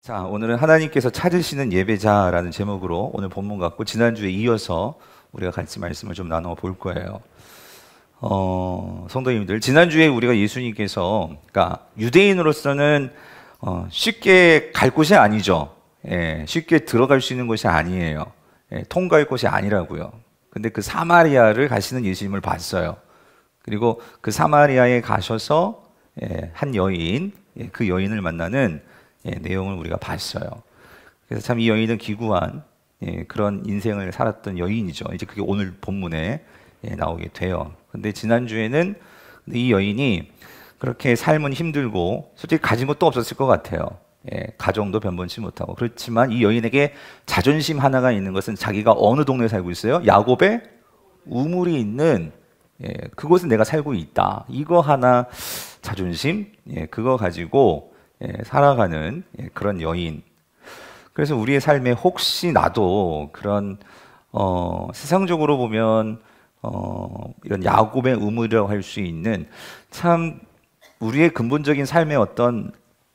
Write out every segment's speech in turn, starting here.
자, 오늘은 하나님께서 찾으시는 예배자라는 제목으로 오늘 본문 갖고 지난주에 이어서 우리가 같이 말씀을 좀 나눠 볼 거예요. 성도님들, 지난주에 우리가 예수님께서, 그러니까 유대인으로서는 쉽게 갈 곳이 아니죠. 쉽게 들어갈 수 있는 곳이 아니에요. 통과할 곳이 아니라고요. 근데 그 사마리아를 가시는 예수님을 봤어요. 그리고 그 사마리아에 가셔서 한 여인, 그 여인을 만나는 내용을 우리가 봤어요. 그래서 참 이 여인은 기구한 그런 인생을 살았던 여인이죠. 이제 그게 오늘 본문에 나오게 돼요. 근데 지난주에는 이 여인이 그렇게 삶은 힘들고 솔직히 가진 것도 없었을 것 같아요. 가정도 변변치 못하고. 그렇지만 이 여인에게 자존심 하나가 있는 것은 자기가 어느 동네에 살고 있어요? 야곱의 우물이 있는 그곳에 내가 살고 있다. 이거 하나 자존심? 그거 가지고 살아가는 그런 여인. 그래서 우리의 삶에 혹시 나도 그런 세상적으로 보면 이런 야곱의 우물이라고 할 수 있는 참 우리의 근본적인 삶의 어떤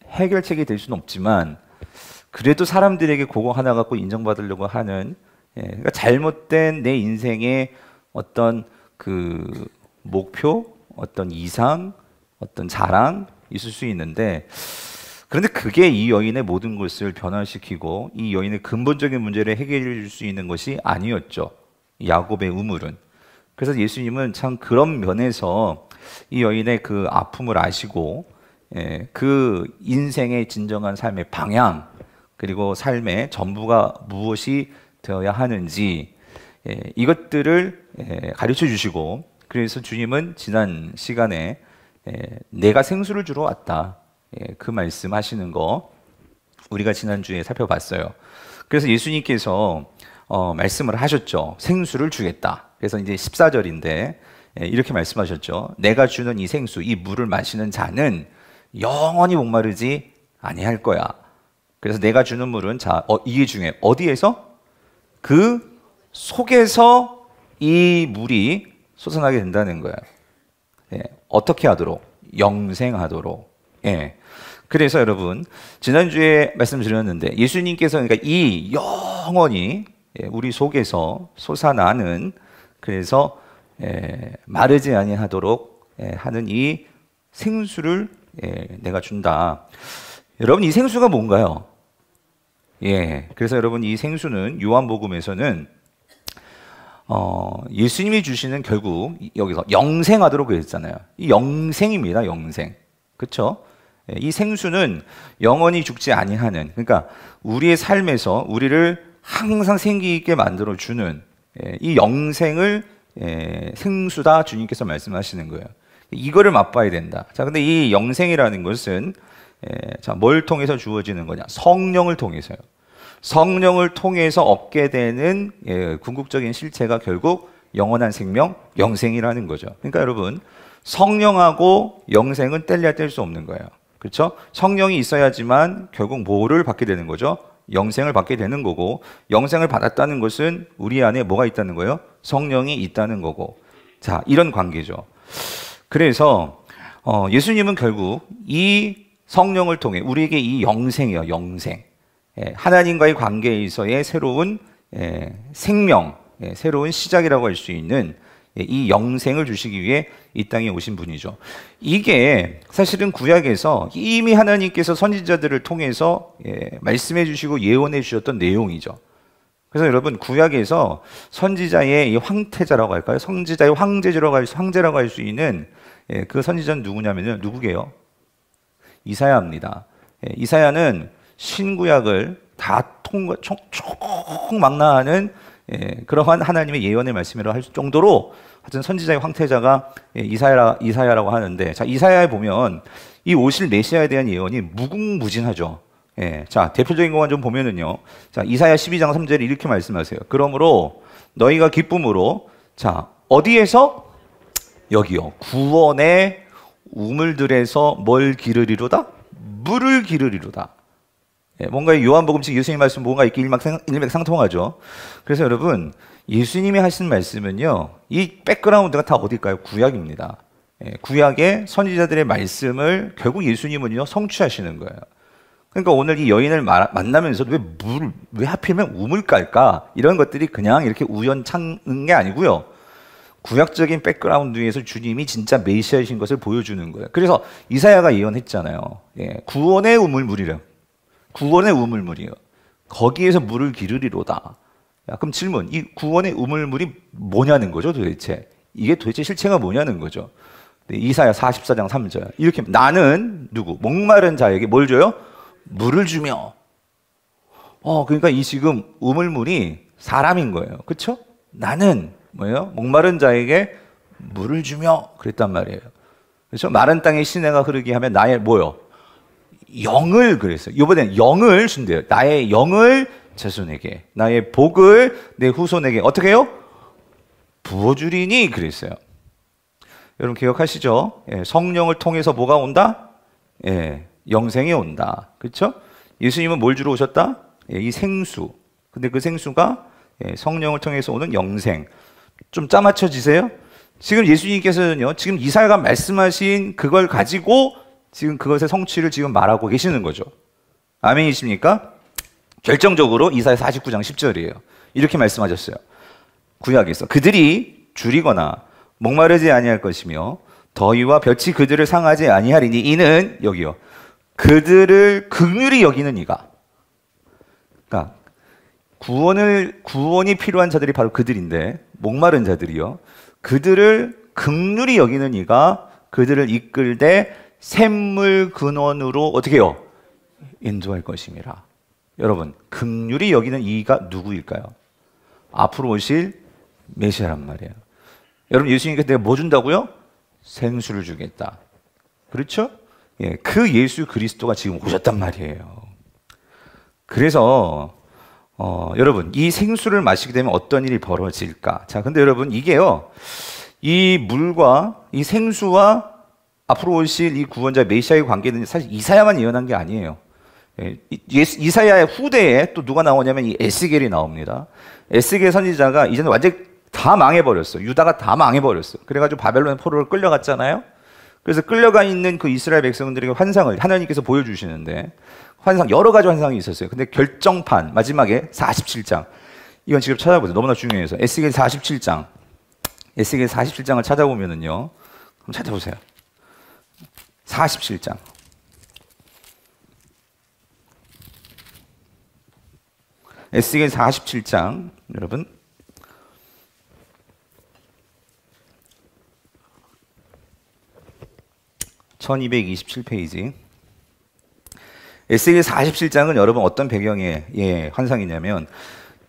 해결책이 될 수는 없지만 그래도 사람들에게 그거 하나 갖고 인정받으려고 하는 그러니까 잘못된 내 인생의 어떤 그 목표, 어떤 이상, 어떤 자랑 있을 수 있는데 그런데 그게 이 여인의 모든 것을 변화시키고 이 여인의 근본적인 문제를 해결해 줄 수 있는 것이 아니었죠. 야곱의 우물은. 그래서 예수님은 참 그런 면에서 이 여인의 그 아픔을 아시고 그 인생의 진정한 삶의 방향 그리고 삶의 전부가 무엇이 되어야 하는지 이것들을 가르쳐 주시고 그래서 주님은 지난 시간에 내가 생수를 주러 왔다. 그 말씀 하시는 거 우리가 지난주에 살펴봤어요. 그래서 예수님께서 말씀을 하셨죠. 생수를 주겠다. 그래서 이제 14절인데 이렇게 말씀하셨죠. 내가 주는 이 생수, 이 물을 마시는 자는 영원히 목마르지 아니할 거야. 그래서 내가 주는 물은 이게 중요해요. 어디에서? 그 속에서 이 물이 솟아나게 된다는 거예요. 어떻게 하도록? 영생하도록. 그래서 여러분 지난주에 말씀드렸는데 예수님께서 그러니까 이 영원히 우리 속에서 솟아나는 그래서 마르지 아니하도록 하는 이 생수를 내가 준다. 여러분 이 생수가 뭔가요? 그래서 여러분 이 생수는 요한복음에서는 예수님이 주시는 결국 여기서 영생하도록 그랬잖아요. 이 영생입니다. 영생. 그렇죠? 이 생수는 영원히 죽지 아니하는 그러니까 우리의 삶에서 우리를 항상 생기 있게 만들어 주는 이 영생을 생수다 주님께서 말씀하시는 거예요. 이거를 맛봐야 된다. 자, 근데 이 영생이라는 것은 뭘 통해서 주어지는 거냐? 성령을 통해서요. 성령을 통해서 얻게 되는 궁극적인 실체가 결국 영원한 생명, 영생이라는 거죠. 그러니까 여러분 성령하고 영생은 뗄래야 뗄 수 없는 거예요. 그렇죠? 성령이 있어야지만 결국 뭐를 받게 되는 거죠? 영생을 받게 되는 거고 영생을 받았다는 것은 우리 안에 뭐가 있다는 거예요? 성령이 있다는 거고 자 이런 관계죠. 그래서 예수님은 결국 이 성령을 통해 우리에게 이 영생이요. 영생. 하나님과의 관계에서의 새로운 생명, 새로운 시작이라고 할 수 있는 이 영생을 주시기 위해 이 땅에 오신 분이죠. 이게 사실은 구약에서 이미 하나님께서 선지자들을 통해서 말씀해 주시고 예언해 주셨던 내용이죠. 그래서 여러분 구약에서 선지자의 이 황태자라고 할까요? 선지자의 황제라고 할 수 있는 그 선지자는 누구냐면요. 누구게요? 이사야입니다. 이사야는 신구약을 다 총망라하는 그러한 하나님의 예언의 말씀이라고 할 정도로 하여튼 선지자의 황태자가 이사야라고 하는데 자 이사야에 보면 이 오실 메시아에 대한 예언이 무궁무진하죠. 자 대표적인 것만 좀 보면은요. 자 이사야 12장 3절에 이렇게 말씀하세요. 그러므로 너희가 기쁨으로 자 어디에서? 여기요. 구원의 우물들에서 뭘 기르리로다? 물을 기르리로다. 뭔가 요한복음식 예수님 말씀 뭔가 이렇게 일맥상통하죠. 그래서 여러분 예수님이 하신 말씀은요. 이 백그라운드가 다 어딜까요? 구약입니다. 구약의 선지자들의 말씀을 결국 예수님은요 성취하시는 거예요. 그러니까 오늘 이 여인을 만나면서 왜 하필이면 우물 깔까? 이런 것들이 그냥 이렇게 우연찮은 게 아니고요. 구약적인 백그라운드에서 주님이 진짜 메시아이신 것을 보여주는 거예요. 그래서 이사야가 예언했잖아요. 예, 구원의 우물물이래요. 구원의 우물물이요. 거기에서 물을 기르리로다. 야, 그럼 질문, 이 구원의 우물물이 뭐냐는 거죠, 도대체? 이게 도대체 실체가 뭐냐는 거죠. 네, 이사야 44장 3절. 이렇게 나는 누구? 목마른 자에게 뭘 줘요? 물을 주며. 그러니까 이 지금 우물물이 사람인 거예요. 그렇죠? 나는 뭐예요? 목마른 자에게 물을 주며 그랬단 말이에요. 그렇죠? 마른 땅에 시내가 흐르게 하면 나의 뭐요? 영을 그랬어요. 이번엔 영을 준대요. 나의 영을 자손에게, 나의 복을 내 후손에게 어떻게 해요? 부어주리니 그랬어요. 여러분 기억하시죠? 예, 성령을 통해서 뭐가 온다? 예, 영생이 온다. 그렇죠? 예수님은 뭘 주러 오셨다? 예, 이 생수. 근데 그 생수가 예, 성령을 통해서 오는 영생. 좀 짜맞춰지세요? 지금 예수님께서는요, 지금 이사야가 말씀하신 그걸 가지고 지금 그것의 성취를 지금 말하고 계시는 거죠. 아멘이십니까? 결정적으로 이사야 49장 10절이에요. 이렇게 말씀하셨어요. 구약에서 그들이 줄이거나 목마르지 아니할 것이며 더위와 볕이 그들을 상하지 아니하리니 이는 여기요. 그들을 긍휼히 여기는 이가. 그러니까 구원이 필요한 자들이 바로 그들인데 목마른 자들이요. 그들을 긍휼히 여기는 이가 그들을 이끌되 샘물 근원으로 어떻게 해요? 인도할 것임이라. 여러분, 긍휼히 여기는 이가 누구일까요? 앞으로 오실 메시아란 말이에요. 여러분, 예수님께서 내가 뭐 준다고요? 생수를 주겠다. 그렇죠? 예, 그 예수 그리스도가 지금 오셨단 말이에요. 그래서 여러분, 이 생수를 마시게 되면 어떤 일이 벌어질까? 자, 근데 여러분, 이게요, 이 물과 이 생수와 앞으로 오실 이 구원자 메시아의 관계는 사실 이사야만 예언한 게 아니에요. 예, 이사야의 후대에 또 누가 나오냐면 이 에스겔이 나옵니다. 에스겔 선지자가 이제는 완전히 다 망해버렸어. 유다가 다 망해버렸어. 그래가지고 바벨론의 포로를 끌려갔잖아요. 그래서 끌려가 있는 그 이스라엘 백성들에게 환상을 하나님께서 보여주시는데 여러 가지 환상이 있었어요. 근데 결정판 마지막에 47장, 이건 지금 찾아보세요. 너무나 중요해서 에스겔 47장, 에스겔 47장을 찾아보면은요, 한번 찾아보세요. 47장. 에스겔 47장, 여러분. (1227페이지) 에스겔 47장은 여러분 어떤 배경의 환상이냐면,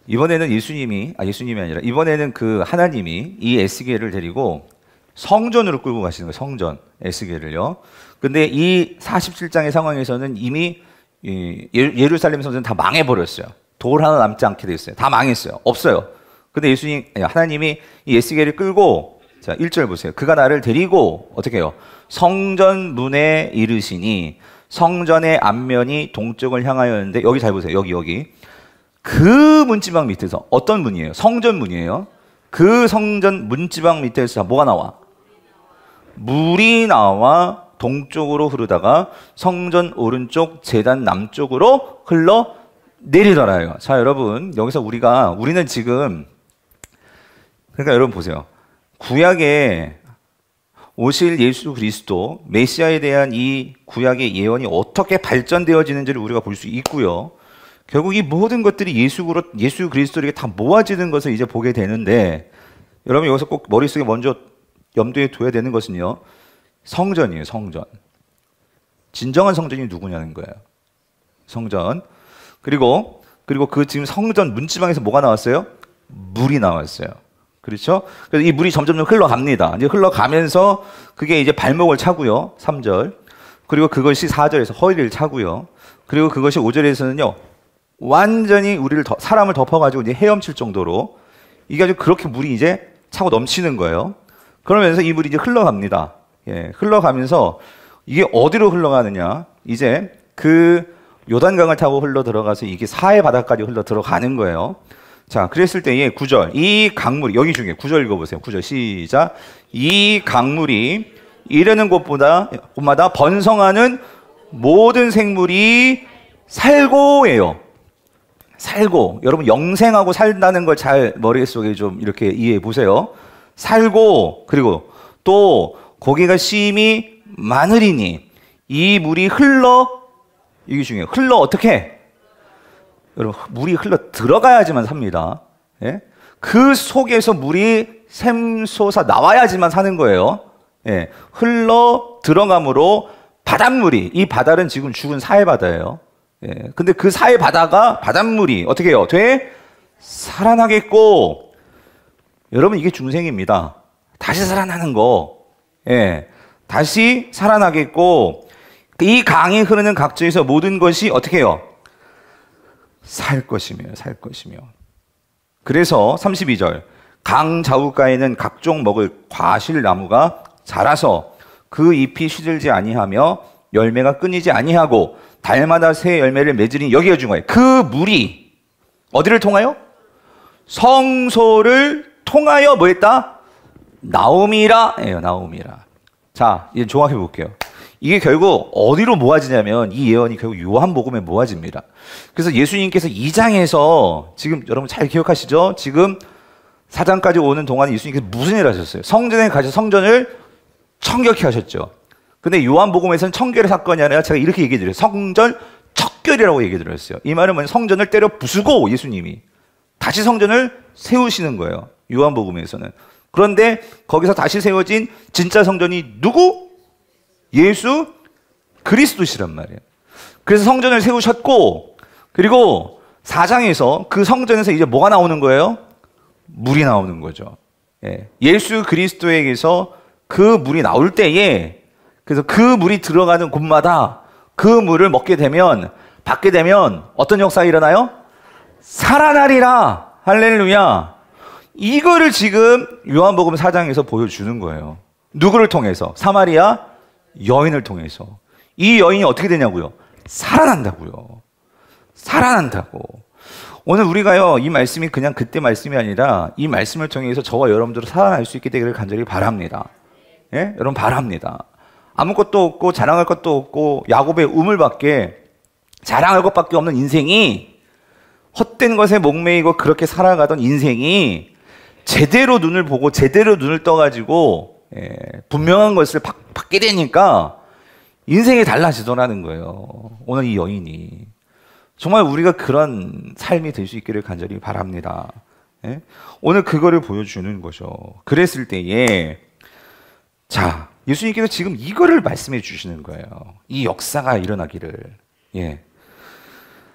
이번에는 예수님이 아니라 이번에는 그 하나님이 이 에스겔을 데리고 성전으로 끌고 가시는 거예요. 성전 에스겔을요. 근데 이 47장의 상황에서는 이미 예루살렘 성전은 다 망해버렸어요. 돌 하나 남지 않게 됐어요. 다 망했어요. 없어요. 근데 하나님이 이 에스겔을 끌고, 자 1절 보세요. 그가 나를 데리고 어떻게 해요? 성전 문에 이르시니 성전의 앞면이 동쪽을 향하였는데, 여기 잘 보세요. 여기 그 문지방 밑에서, 어떤 문이에요? 성전 문이에요. 그 성전 문지방 밑에서 뭐가 나와? 물이 나와 동쪽으로 흐르다가 성전 오른쪽 제단 남쪽으로 흘러 내리더라요. 자, 여러분, 여기서 우리는 지금, 그러니까 여러분 보세요. 구약에 오실 예수 그리스도 메시아에 대한 이 구약의 예언이 어떻게 발전되어지는지를 우리가 볼 수 있고요. 결국 이 모든 것들이 예수 그리스도에게 다 모아지는 것을 이제 보게 되는데, 여러분 여기서 꼭 머릿속에 먼저 염두에 둬야 되는 것은요, 성전이에요. 성전. 진정한 성전이 누구냐는 거예요. 성전. 그리고 그 지금 성전 문지방에서 뭐가 나왔어요? 물이 나왔어요. 그렇죠? 그래서 이 물이 점점 흘러갑니다. 이제 흘러가면서 그게 이제 발목을 차고요. 3절. 그리고 그것이 4절에서 허리를 차고요. 그리고 그것이 5절에서는요, 완전히 사람을 덮어가지고 이제 헤엄칠 정도로 이게 아주 그렇게 물이 이제 차고 넘치는 거예요. 그러면서 이 물이 이제 흘러갑니다. 예, 흘러가면서 이게 어디로 흘러가느냐? 이제 그 요단강을 타고 흘러 들어가서 이게 사해 바다까지 흘러 들어가는 거예요. 자, 그랬을 때에 9절, 이 강물이, 여기 중에 9절 읽어보세요. 9절 시작. 이 강물이 이르는 곳마다 번성하는 모든 생물이 살고예요. 살고. 여러분 영생하고 살다는 걸 잘 머릿속에 좀 이렇게 이해해 보세요. 살고 그리고 또 거기가 심히 많으리니 이 물이 흘러 이게 중요해요. 흘러 어떻게? 여러분 물이 흘러 들어가야지만 삽니다. 예? 그 속에서 물이 샘솟아 나와야지만 사는 거예요. 예. 흘러 들어감으로 바닷물이 이 바다는 지금 죽은 사해 바다예요. 예. 근데 그 사해 바다가 바닷물이 어떻게 해요? 돼? 살아나겠고 여러분 이게 중생입니다. 다시 살아나는 거. 예. 다시 살아나겠고 이 강이 흐르는 각지에서 모든 것이 어떻게 해요? 살 것이며 살 것이며. 그래서 32절 강 좌우가에는 각종 먹을 과실나무가 자라서 그 잎이 시들지 아니하며 열매가 끊이지 아니하고 달마다 새 열매를 맺으니 여기가 중요해요. 그 물이 어디를 통하여? 성소를 통하여 뭐 했다? 나옴이라. 나옴이라. 자, 이제 종합해 볼게요. 이게 결국 어디로 모아지냐면 이 예언이 결국 요한복음에 모아집니다. 그래서 예수님께서 2장에서 지금 여러분 잘 기억하시죠? 지금 4장까지 오는 동안에 예수님께서 무슨 일을 하셨어요? 성전에 가셔서 성전을 청결케 하셨죠. 근데 요한복음에서는 청결의 사건이 아니라 제가 이렇게 얘기해 드려요. 성전 척결이라고 얘기해 드렸어요. 이 말은 뭐냐? 성전을 때려 부수고 예수님이 다시 성전을 세우시는 거예요. 요한복음에서는. 그런데 거기서 다시 세워진 진짜 성전이 누구? 예수 그리스도시란 말이에요. 그래서 성전을 세우셨고 그리고 4장에서 그 성전에서 이제 뭐가 나오는 거예요? 물이 나오는 거죠. 예수 그리스도에게서 그 물이 나올 때에 그래서 그 물이 들어가는 곳마다 그 물을 먹게 되면 받게 되면 어떤 역사가 일어나요? 살아나리라. 할렐루야. 이거를 지금 요한복음 4장에서 보여주는 거예요. 누구를 통해서? 사마리아 여인을 통해서. 이 여인이 어떻게 되냐고요? 살아난다고요. 살아난다고. 오늘 우리가요, 이 말씀이 그냥 그때 말씀이 아니라 이 말씀을 통해서 저와 여러분들은 살아날 수 있게 되기를 간절히 바랍니다. 예? 여러분 바랍니다. 아무것도 없고 자랑할 것도 없고 야곱의 우물밖에 자랑할 것밖에 없는 인생이 헛된 것에 목매이고 그렇게 살아가던 인생이 제대로 눈을 보고 제대로 눈을 떠가지고 분명한 것을 받게 되니까 인생이 달라지더라는 거예요. 오늘 이 여인이. 정말 우리가 그런 삶이 될 수 있기를 간절히 바랍니다. 예? 오늘 그거를 보여주는 거죠. 그랬을 때에 자, 예수님께서 지금 이거를 말씀해 주시는 거예요. 이 역사가 일어나기를. 예.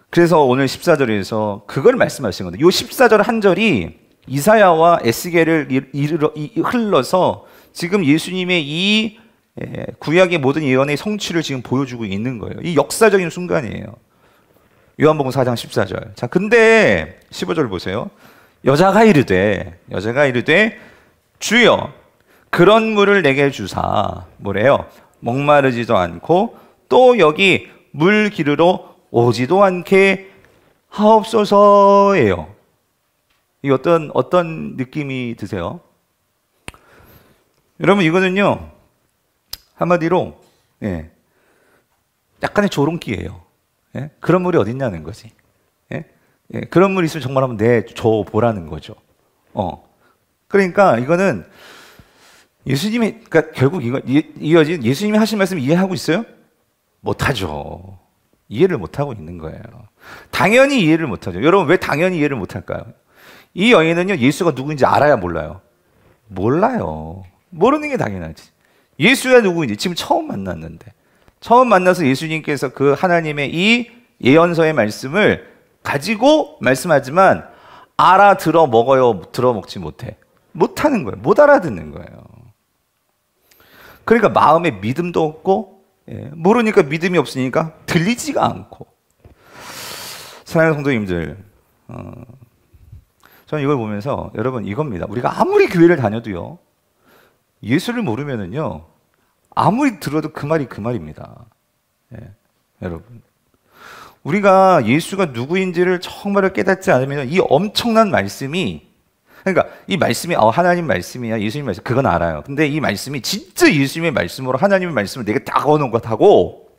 그래서 오늘 14절에서 그걸 말씀하신 건데 이 14절 한 절이 이사야와 에스겔을 흘러서 지금 예수님의 이 구약의 모든 예언의 성취를 지금 보여주고 있는 거예요. 이 역사적인 순간이에요. 요한복음 4장 14절. 자, 근데 15절 보세요. 여자가 이르되 주여 그런 물을 내게 주사 뭐래요? 목마르지도 않고 또 여기 물 기르러 오지도 않게 하옵소서예요. 이 어떤 느낌이 드세요? 여러분 이거는요 한마디로 약간의 조롱기예요. 그런 물이 어딨냐는 거지. 그런 물이 있으면 정말 한번 줘 보라는 거죠. 그러니까 이거는 예수님이 그러니까 결국 이어진 예수님이 하신 말씀 이해하고 있어요? 못하죠. 이해를 못하고 있는 거예요. 당연히 이해를 못하죠. 여러분 왜 당연히 이해를 못할까요? 이 여인은요 예수가 누구인지 알아야 몰라요? 몰라요. 모르는 게 당연하지. 예수가 누구인지 지금 처음 만났는데 처음 만나서 예수님께서 그 하나님의 이 예언서의 말씀을 가지고 말씀하지만 알아들어 먹어요? 들어 먹지 못해? 못하는 거예요. 못 알아듣는 거예요. 그러니까 마음에 믿음도 없고 모르니까 믿음이 없으니까 들리지가 않고. 사랑하는 성도님들 저는 이걸 보면서 여러분 이겁니다. 우리가 아무리 교회를 다녀도요 예수를 모르면은요 아무리 들어도 그 말이 그 말입니다. 여러분 우리가 예수가 누구인지를 정말 깨닫지 않으면 이 엄청난 말씀이 그러니까 이 말씀이 하나님 말씀이야 예수님 말씀 그건 알아요. 근데 이 말씀이 진짜 예수님의 말씀으로 하나님의 말씀을 내게 다가오는 것하고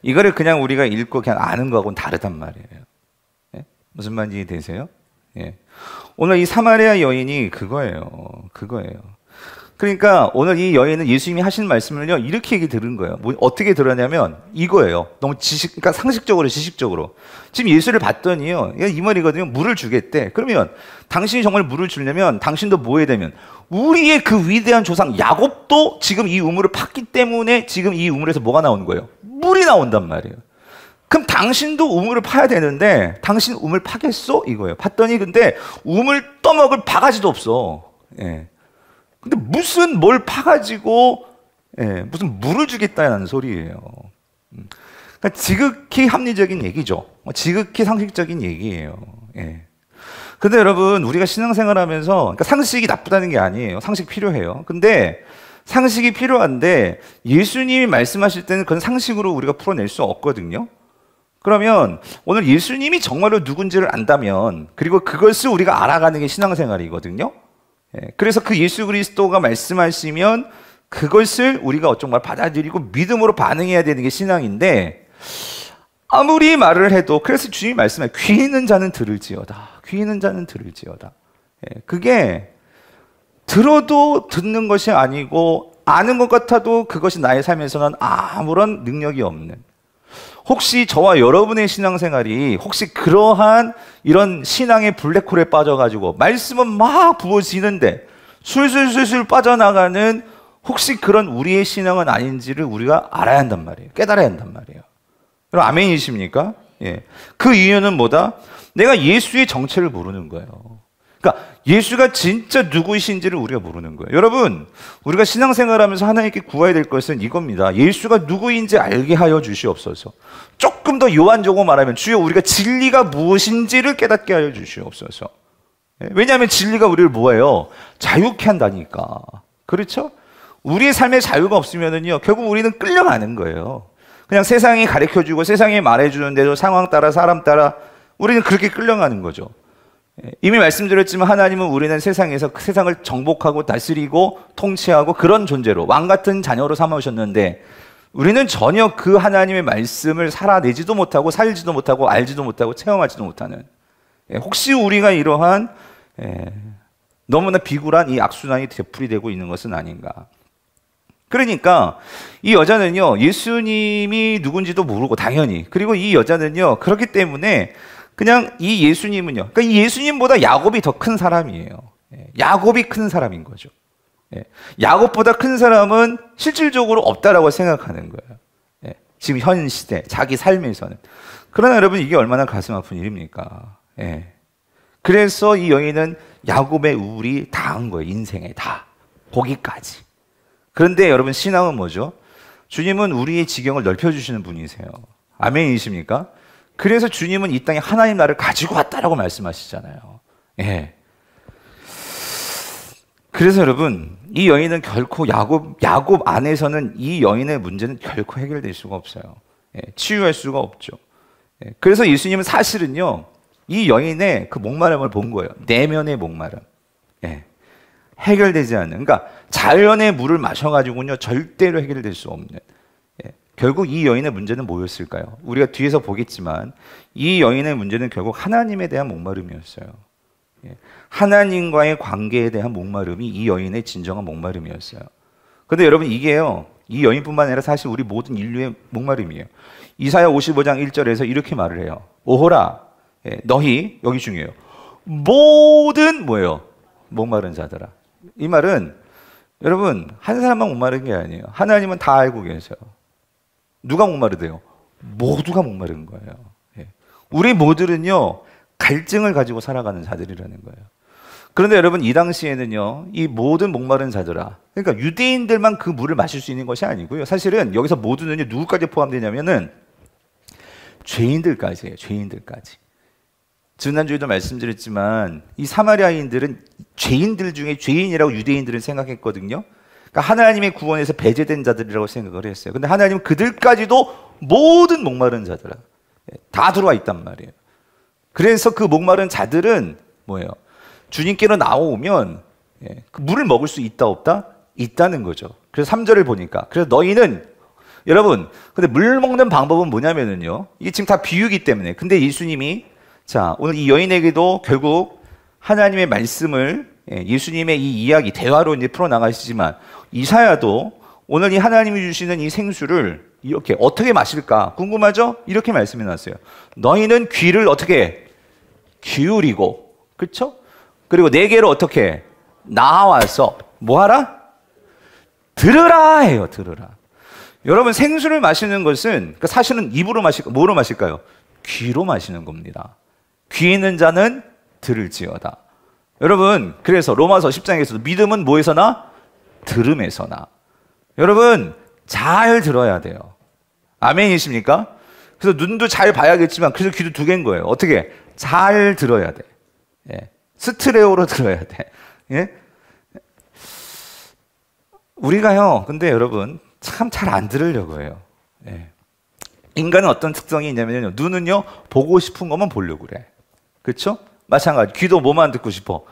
이거를 그냥 우리가 읽고 그냥 아는 거하고는 다르단 말이에요. 예? 무슨 말인지 이해되세요? 예. 오늘 이 사마리아 여인이 그거예요. 그러니까 오늘 이 여인은 예수님이 하신 말씀을요, 이렇게 얘기 들은 거예요. 어떻게 들었냐면 이거예요. 너무 그러니까 상식적으로, 지식적으로. 지금 예수를 봤더니요, 이 말이거든요. 물을 주겠대. 그러면 당신이 정말 물을 주려면 당신도 뭐 해야 되면 우리의 그 위대한 조상 야곱도 지금 이 우물을 팠기 때문에 지금 이 우물에서 뭐가 나오는 거예요? 물이 나온단 말이에요. 그럼 당신도 우물을 파야 되는데 당신 우물 파겠어? 이거예요. 팠더니 근데 우물 떠먹을 바가지도 없어. 예. 근데 무슨 뭘 파가지고 무슨 물을 주겠다는 소리예요. 그러니까 지극히 합리적인 얘기죠. 지극히 상식적인 얘기예요. 예. 근데 여러분, 우리가 신앙생활하면서 그러니까 상식이 나쁘다는 게 아니에요. 상식 필요해요. 근데 상식이 필요한데 예수님이 말씀하실 때는 그건 상식으로 우리가 풀어낼 수 없거든요. 그러면 오늘 예수님이 정말로 누군지를 안다면, 그리고 그것을 우리가 알아가는 게 신앙생활이거든요. 그래서 그 예수 그리스도가 말씀하시면 그것을 우리가 정말 받아들이고 믿음으로 반응해야 되는 게 신앙인데, 아무리 말을 해도, 그래서 주님이 말씀해, 귀 있는 자는 들을지어다. 귀 있는 자는 들을지어다. 그게 들어도 듣는 것이 아니고 아는 것 같아도 그것이 나의 삶에서는 아무런 능력이 없는, 혹시 저와 여러분의 신앙생활이 혹시 그러한 이런 신앙의 블랙홀에 빠져가지고 말씀은 막 부어지는데 술술술술 빠져나가는 혹시 그런 우리의 신앙은 아닌지를 우리가 알아야 한단 말이에요. 깨달아야 한단 말이에요. 그럼 아멘이십니까? 예. 그 이유는 뭐다? 내가 예수의 정체를 모르는 거예요. 그러니까 예수가 진짜 누구이신지를 우리가 모르는 거예요. 여러분, 우리가 신앙생활하면서 하나님께 구해야 될 것은 이겁니다. 예수가 누구인지 알게 하여 주시옵소서. 조금 더 요한적으로 말하면 주여 우리가 진리가 무엇인지를 깨닫게 하여 주시옵소서. 왜냐하면 진리가 우리를 뭐예요? 자유케 한다니까. 그렇죠? 우리의 삶에 자유가 없으면은요, 결국 우리는 끌려가는 거예요. 그냥 세상이 가르쳐주고 세상이 말해주는데도 상황 따라 사람 따라 우리는 그렇게 끌려가는 거죠. 이미 말씀드렸지만 하나님은 우리는 세상에서 세상을 정복하고 다스리고 통치하고 그런 존재로 왕 같은 자녀로 삼으셨는데, 우리는 전혀 그 하나님의 말씀을 살아내지도 못하고 살지도 못하고 알지도 못하고 체험하지도 못하는, 혹시 우리가 이러한 너무나 비굴한 이 악순환이 되풀이되고 있는 것은 아닌가. 그러니까 이 여자는요, 예수님이 누군지도 모르고 당연히, 그리고 이 여자는요, 그렇기 때문에 그냥 이 예수님은요, 그러니까 이 예수님보다 야곱이 더 큰 사람이에요. 야곱이 큰 사람인 거죠. 야곱보다 큰 사람은 실질적으로 없다라고 생각하는 거예요. 지금 현 시대, 자기 삶에서는. 그러나 여러분, 이게 얼마나 가슴 아픈 일입니까? 그래서 이 여인은 야곱의 우울이 다한 거예요. 인생에 다. 거기까지. 그런데 여러분, 신앙은 뭐죠? 주님은 우리의 지경을 넓혀주시는 분이세요. 아멘이십니까? 그래서 주님은 이 땅에 하나님 나라를 가지고 왔다라고 말씀하시잖아요. 그래서 여러분, 이 여인은 결코 야곱 안에서는 이 여인의 문제는 결코 해결될 수가 없어요. 치유할 수가 없죠. 그래서 예수님은 사실은요, 이 여인의 그 목마름을 본 거예요. 내면의 목마름. 해결되지 않는, 그러니까 자연의 물을 마셔가지고는요 절대로 해결될 수 없는, 결국 이 여인의 문제는 뭐였을까요? 우리가 뒤에서 보겠지만 이 여인의 문제는 결국 하나님에 대한 목마름이었어요. 하나님과의 관계에 대한 목마름이 이 여인의 진정한 목마름이었어요. 그런데 여러분, 이게요, 이 여인뿐만 아니라 사실 우리 모든 인류의 목마름이에요. 이사야 55장 1절에서 이렇게 말을 해요. 오호라, 너희, 여기 중요해요, 모든 뭐예요? 목마른 자들아. 이 말은 여러분, 한 사람만 목마른 게 아니에요. 하나님은 다 알고 계세요. 누가 목마르대요? 모두가 목마른 거예요. 우리 모두는요, 갈증을 가지고 살아가는 자들이라는 거예요. 그런데 여러분, 이 당시에는요, 이 모든 목마른 자들아, 그러니까 유대인들만 그 물을 마실 수 있는 것이 아니고요, 사실은 여기서 모두는요, 누구까지 포함되냐면은 죄인들까지예요. 죄인들까지. 지난주에도 말씀드렸지만 이 사마리아인들은 죄인들 중에 죄인이라고 유대인들은 생각했거든요. 그러니까 하나님의 구원에서 배제된 자들이라고 생각을 했어요. 근데 하나님은 그들까지도 모든 목마른 자들아 다 들어와 있단 말이에요. 그래서 그 목마른 자들은 뭐예요? 주님께로 나오면 그 물을 먹을 수 있다 없다? 있다는 거죠. 그래서 3절을 보니까, 그래서 너희는 여러분, 근데 물 먹는 방법은 뭐냐면은요. 이게 지금 다 비유기 때문에. 근데 예수님이 자, 오늘 이 여인에게도 결국 하나님의 말씀을 예수님의 이 이야기, 대화로 이제 풀어나가시지만 이사야도 오늘 이 하나님이 주시는 이 생수를 이렇게 어떻게 마실까 궁금하죠? 이렇게 말씀해 놨어요. 너희는 귀를 어떻게 기울이고, 그렇죠? 그리고 내게로 어떻게 나와서 뭐하라? 들으라 해요. 들으라. 여러분, 생수를 마시는 것은 사실은 입으로 마실까, 뭐로 마실까요? 귀로 마시는 겁니다. 귀 있는 자는 들을지어다. 여러분, 그래서 로마서 10장에서도 믿음은 뭐에서나? 들음에서나. 여러분, 잘 들어야 돼요. 아멘이십니까? 그래서 눈도 잘 봐야겠지만 그래서 귀도 두 개인 거예요. 어떻게? 잘 들어야 돼. 예. 스트레오로 들어야 돼. 예? 우리가요, 근데 여러분, 참 잘 안 들으려고 해요. 예. 인간은 어떤 특성이 있냐면요, 눈은요, 보고 싶은 것만 보려고 그래. 그렇죠? 마찬가지. 귀도 뭐만 듣고 싶어?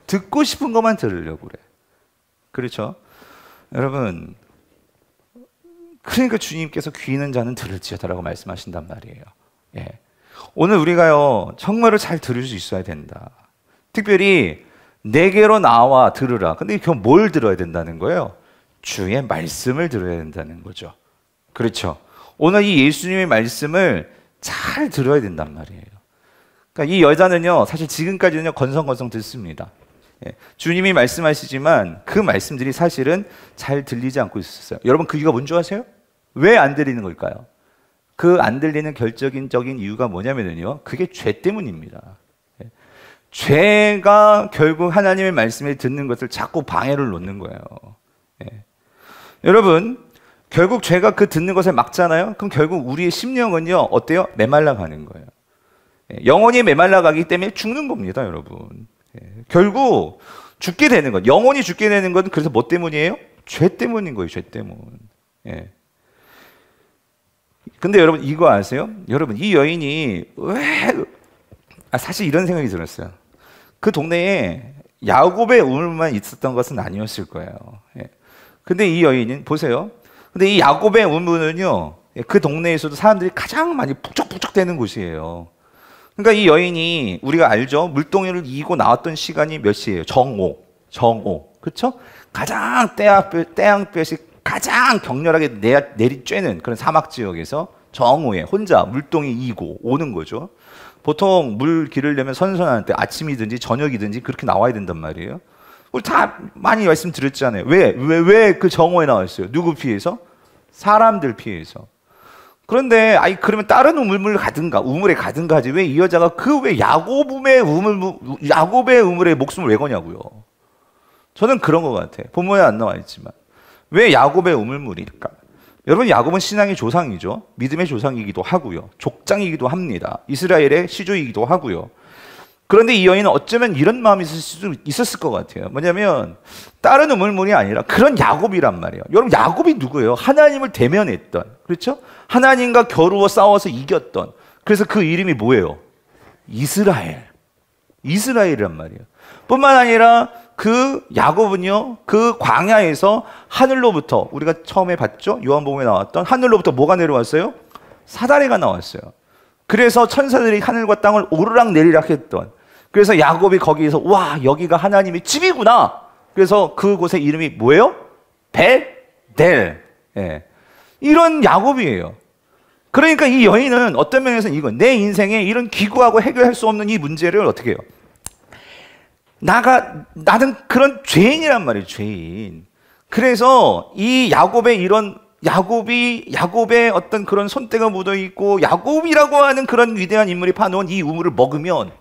듣고 싶은 것만 들으려고 그래. 그렇죠? 여러분, 그러니까 주님께서 귀 있는 자는 들을지어다라고 말씀하신단 말이에요. 예. 오늘 우리가요, 정말로 잘 들을 수 있어야 된다. 특별히 내게로 나와 들으라. 근데 그건 뭘 들어야 된다는 거예요? 주의 말씀을 들어야 된다는 거죠. 그렇죠? 오늘 이 예수님의 말씀을 잘 들어야 된단 말이에요. 그러니까 이 여자는요, 사실 지금까지는요, 건성건성 듣습니다. 예. 주님이 말씀하시지만 그 말씀들이 사실은 잘 들리지 않고 있었어요. 여러분, 그 이유가 뭔지 아세요? 왜 안 들리는 걸까요? 그 안 들리는 결정적인 이유가 뭐냐면요, 그게 죄 때문입니다. 예. 죄가 결국 하나님의 말씀을 듣는 것을 자꾸 방해를 놓는 거예요. 예. 여러분, 결국 죄가 그 듣는 것을 막잖아요. 그럼 결국 우리의 심령은요, 어때요? 메말라 가는 거예요. 예. 영혼이 메말라 가기 때문에 죽는 겁니다, 여러분. 예. 결국 죽게 되는 것, 영혼이 죽게 되는 것은 그래서 뭐 때문이에요? 죄 때문인 거예요. 죄 때문. 예. 근데 여러분, 이거 아세요? 여러분, 이 여인이 왜 사실 이런 생각이 들었어요. 그 동네에 야곱의 우물만 있었던 것은 아니었을 거예요. 예. 근데 이 여인은 보세요. 근데 이 야곱의 우물은요, 그 동네에서도 사람들이 가장 많이 북적북적대는 곳이에요. 그러니까 이 여인이 우리가 알죠? 물동이를 이고 나왔던 시간이 몇 시예요? 정오. 그렇죠? 가장 태양볕이 가장 격렬하게 내리쬐는 그런 사막 지역에서 정오에 혼자 물동이 이고 오는 거죠. 보통 물 기르려면 선선할 때 아침이든지 저녁이든지 그렇게 나와야 된단 말이에요. 우리 다 많이 말씀드렸잖아요. 왜 그 정오에 나왔어요? 누구 피해서? 사람들 피해서. 그런데 그러면 다른 우물에 가든가 하지. 왜 이 여자가 왜 야곱의 우물에 목숨을 왜 거냐고요. 저는 그런 것 같아요. 본문에 안 나와 있지만 왜 야곱의 우물물일까? 여러분, 야곱은 신앙의 조상이죠. 믿음의 조상이기도 하고요. 족장이기도 합니다. 이스라엘의 시조이기도 하고요. 그런데 이 여인은 어쩌면 이런 마음이 있었을 것 같아요. 뭐냐면 다른 우물물이 아니라 그런 야곱이란 말이에요. 여러분, 야곱이 누구예요? 하나님을 대면했던, 그렇죠? 하나님과 겨루어 싸워서 이겼던. 그래서 그 이름이 뭐예요? 이스라엘이란 말이에요. 뿐만 아니라 그 야곱은요, 그 광야에서 하늘로부터, 우리가 처음에 봤죠? 요한복음에 나왔던 하늘로부터 뭐가 내려왔어요? 사다리가 나왔어요. 그래서 천사들이 하늘과 땅을 오르락 내리락 했던, 그래서 야곱이 거기에서 와, 여기가 하나님의 집이구나. 그래서 그곳의 이름이 뭐예요? 벳델. 예. 이런 야곱이에요. 그러니까 이 여인은 어떤 면에서는 이거, 내 인생에 이런 기구하고 해결할 수 없는 이 문제를 어떻게 해요? 나는 그런 죄인이란 말이에요, 죄인. 그래서 이 야곱의 어떤 그런 손때가 묻어 있고, 야곱이라고 하는 그런 위대한 인물이 파놓은 이 우물을 먹으면,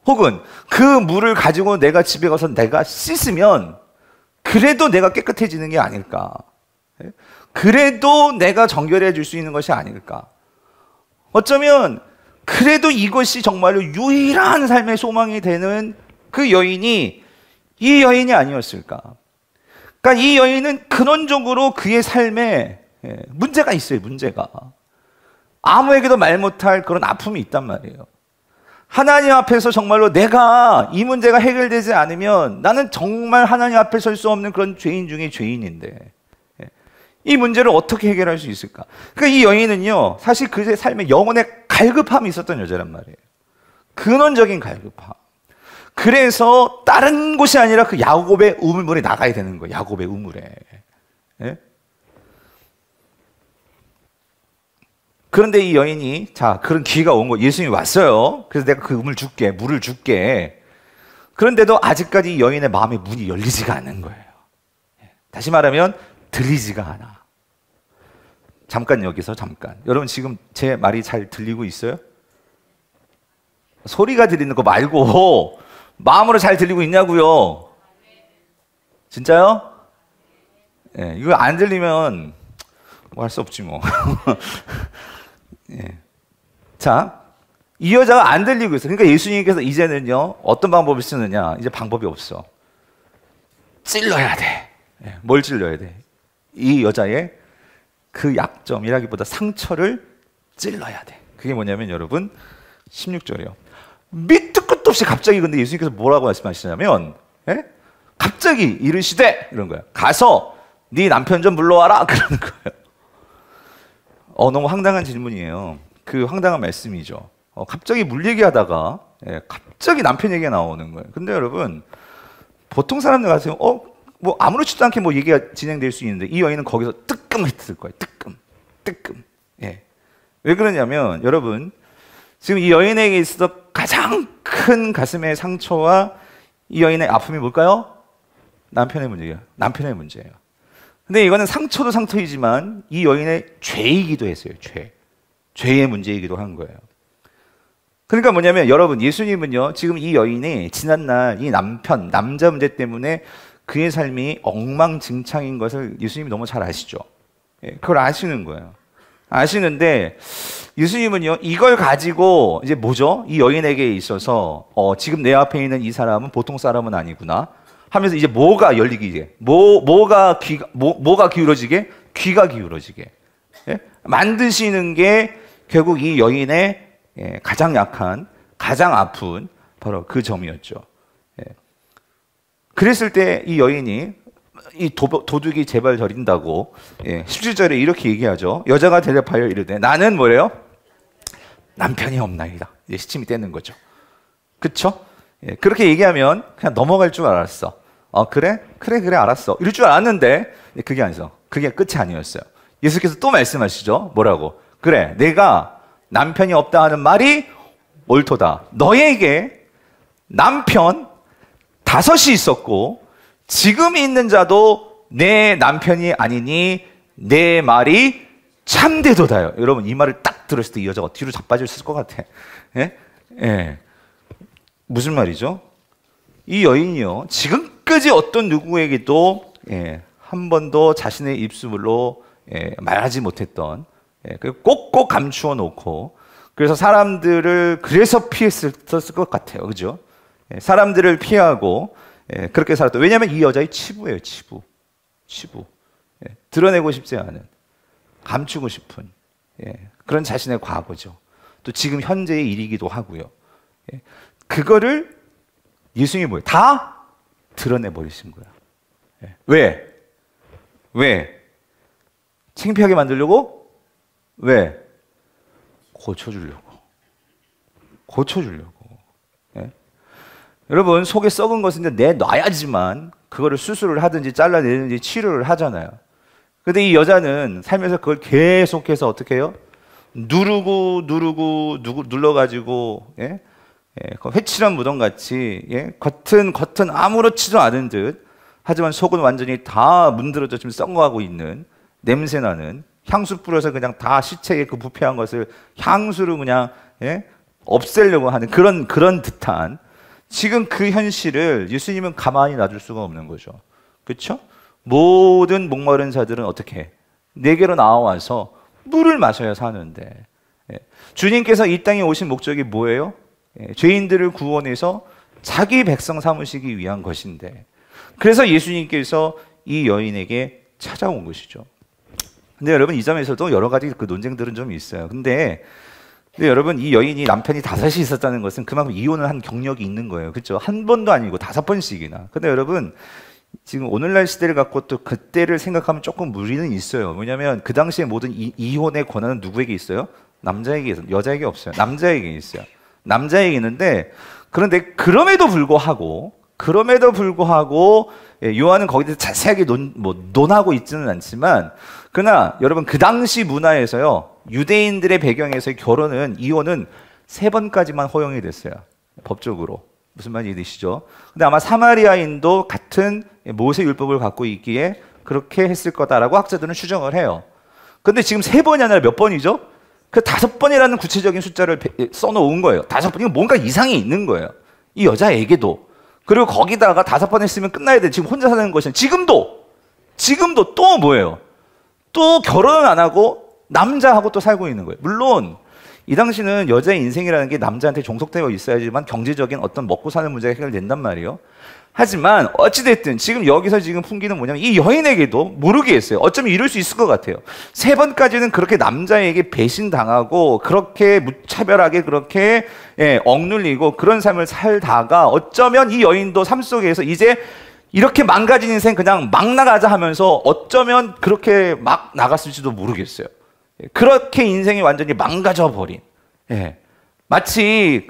혹은 그 물을 가지고 내가 집에 가서 내가 씻으면, 그래도 내가 깨끗해지는 게 아닐까. 그래도 내가 정결해 줄 수 있는 것이 아닐까. 어쩌면, 그래도 이것이 정말로 유일한 삶의 소망이 되는 그 여인이 이 여인이 아니었을까. 그러니까 이 여인은 근원적으로 그의 삶에 문제가 있어요. 문제가. 아무에게도 말 못할 그런 아픔이 있단 말이에요. 하나님 앞에서 정말로 내가 이 문제가 해결되지 않으면 나는 정말 하나님 앞에 설 수 없는 그런 죄인 중에 죄인인데, 이 문제를 어떻게 해결할 수 있을까? 그러니까 이 여인은요, 사실 그의 삶에 영혼의 갈급함이 있었던 여자란 말이에요. 근원적인 갈급함. 그래서 다른 곳이 아니라 그 야곱의 우물물에 나가야 되는 거예요. 야곱의 우물에. 예? 그런데 이 여인이, 자, 그런 기회가 온 거, 예수님이 왔어요. 그래서 내가 그 우물 줄게, 물을 줄게. 그런데도 아직까지 이 여인의 마음의 문이 열리지가 않는 거예요. 다시 말하면 들리지가 않아. 잠깐 여기서 잠깐. 여러분 지금 제 말이 잘 들리고 있어요? 소리가 들리는 거 말고 마음으로 잘 들리고 있냐고요? 진짜요? 예, 이거 안 들리면 뭐 할 수 없지 뭐. 예. 자, 이 여자가 안 들리고 있어. 그러니까 예수님께서 이제는요, 어떤 방법을 쓰느냐? 이제 방법이 없어. 찔러야 돼. 예, 뭘 찔러야 돼? 이 여자의 그 약점이라기보다 상처를 찔러야 돼. 그게 뭐냐면 여러분 16절이요. 밑도 끝도 없이 갑자기 근데 예수님께서 뭐라고 말씀하시냐면, 예? 갑자기 이르시되 이런 거야. 가서 네 남편 좀 불러와라 그러는 거예요. 너무 황당한 질문이에요. 그 황당한 말씀이죠. 갑자기 물 얘기하다가 갑자기 남편 얘기가 나오는 거예요. 근데 여러분 보통 사람들 같으면 뭐 아무렇지도 않게 뭐 얘기가 진행될 수 있는데 이 여인은 거기서 뜨끔했을 거예요. 뜨끔. 예. 왜 그러냐면 여러분 지금 이 여인에게 있어서 가장 큰 가슴의 상처와 이 여인의 아픔이 뭘까요? 남편의 문제예요. 남편의 문제예요. 근데 이거는 상처도 상처이지만 이 여인의 죄이기도 했어요. 죄의 문제이기도 한 거예요. 그러니까 뭐냐면 여러분 예수님은요 지금 이 여인이 지난날 이 남자 문제 때문에 그의 삶이 엉망진창인 것을 예수님이 너무 잘 아시죠. 그걸 아시는 거예요. 아시는데 예수님은요 이걸 가지고 이제 뭐죠? 이 여인에게 있어서 지금 내 앞에 있는 이 사람은 보통 사람은 아니구나 하면서 이제 뭐가 열리게, 뭐가 기울어지게, 귀가 기울어지게 만드시는 게 결국 이 여인의 가장 약한, 가장 아픈 바로 그 점이었죠. 그랬을 때 이 여인이 이 도둑이 제발 저린다고 17절에 이렇게 얘기하죠. 여자가 대답하여 이르되 나는 뭐래요? 남편이 없나이다. 이제 시침이 떼는 거죠. 그쵸? 그렇게 얘기하면 그냥 넘어갈 줄 알았어. 그래 알았어. 이럴 줄 알았는데 그게 아니죠. 그게 끝이 아니었어요. 예수께서 또 말씀하시죠. 뭐라고? 그래 내가 남편이 없다 하는 말이 옳도다. 너에게 남편 5이 있었고 지금 있는 자도 내 남편이 아니니 내 말이 참되도다요. 여러분 이 말을 딱 들었을 때 이 여자가 뒤로 자빠졌을 것 같아. 무슨 말이죠? 이 여인이요 지금까지 어떤 누구에게도 한 번도 자신의 입술로 말하지 못했던 꼭꼭 감추어 놓고 그래서 사람들을 그래서 피했을 것 같아요. 그죠? 사람들을 피하고 그렇게 살았다. 왜냐하면 이 여자의 치부예요. 치부. 드러내고 싶지 않은, 감추고 싶은 그런 자신의 과거죠. 또 지금 현재의 일이기도 하고요. 그거를 예수님이 뭐예요? 다 드러내버리신 거야. 왜? 창피하게 만들려고? 왜? 고쳐주려고. 여러분 속에 썩은 것은 내놔야지만 그거를 수술을 하든지 잘라내든지 치료를 하잖아요. 근데 이 여자는 살면서 그걸 계속해서 어떻게 해요? 눌러가지고 회칠한 무덤같이 겉은 아무렇지도 않은 듯 하지만 속은 완전히 다 문드러져 지금 썩어가고 있는 냄새나는 향수 뿌려서 그냥 다 시체의 그 부패한 것을 향수로 그냥 없애려고 하는 그런 듯한 지금 그 현실을 예수님은 가만히 놔둘 수가 없는 거죠. 그렇죠? 모든 목마른 자들은 어떻게 해? 내게로 나와서 물을 마셔야 사는데 주님께서 이 땅에 오신 목적이 뭐예요? 죄인들을 구원해서 자기 백성 삼으시기 위한 것인데 그래서 예수님께서 이 여인에게 찾아온 것이죠. 근데 여러분 이 점에서도 여러 가지 그 논쟁들은 좀 있어요. 근데 여러분 이 여인이 남편이 5이 있었다는 것은 그만큼 이혼을 한 경력이 있는 거예요. 그렇죠? 한 번도 아니고 5번씩이나. 근데 여러분 지금 오늘날 시대를 갖고 또 그때를 생각하면 조금 무리는 있어요. 왜냐하면 그 당시에 모든 이혼의 권한은 누구에게 있어요? 남자에게 있어요. 여자에게 없어요. 남자에게 있어요. 남자에게 있는데, 그런데 그럼에도 불구하고 요한은 거기에 대해서 자세하게 논하고 있지는 않지만, 그러나 여러분 그 당시 문화에서요, 유대인들의 배경에서의 결혼은, 이혼은 3번까지만 허용이 됐어요. 법적으로. 무슨 말인지 이해되시죠? 근데 아마 사마리아인도 같은 모세 율법을 갖고 있기에 그렇게 했을 거다라고 학자들은 추정을 해요. 근데 지금 3번이 아니라 몇 번이죠? 그 5번이라는 구체적인 숫자를 써놓은 거예요. 5번이면 뭔가 이상이 있는 거예요. 이 여자에게도. 그리고 거기다가 5번 했으면 끝나야 돼. 지금 혼자 사는 것이 지금도 또 뭐예요? 또 결혼은 안 하고 남자하고 또 살고 있는 거예요. 물론 이 당시는 여자의 인생이라는 게 남자한테 종속되어 있어야지만 경제적인 어떤 먹고 사는 문제가 해결된단 말이에요. 하지만 어찌됐든 지금 여기서 지금 풍기는 뭐냐면, 이 여인에게도 모르게 했어요. 어쩌면 이럴 수 있을 것 같아요. 3번까지는 그렇게 남자에게 배신당하고 그렇게 무차별하게 그렇게 억눌리고 그런 삶을 살다가 어쩌면 이 여인도 삶 속에서 이제 이렇게 망가진 인생 그냥 막 나가자 하면서 어쩌면 그렇게 막 나갔을지도 모르겠어요. 그렇게 인생이 완전히 망가져 버린, 마치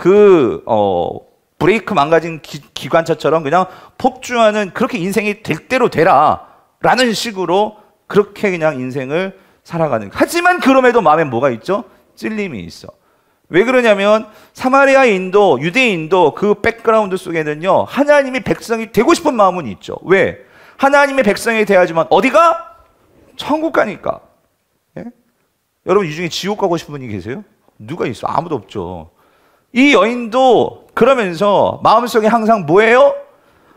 브레이크 망가진 기관차처럼 그냥 폭주하는, 그렇게 인생이 될 대로 되라 라는 식으로 그렇게 그냥 인생을 살아가는. 하지만 그럼에도 마음에 뭐가 있죠? 찔림이 있어. 왜 그러냐면 사마리아인도 유대인도 그 백그라운드 속에는요, 하나님의 백성이 되고 싶은 마음은 있죠. 왜? 하나님의 백성이 돼야지만 어디가? 천국 가니까. 여러분 이 중에 지옥 가고 싶은 분이 계세요? 누가 있어? 아무도 없죠. 이 여인도 그러면서 마음속에 항상 뭐예요?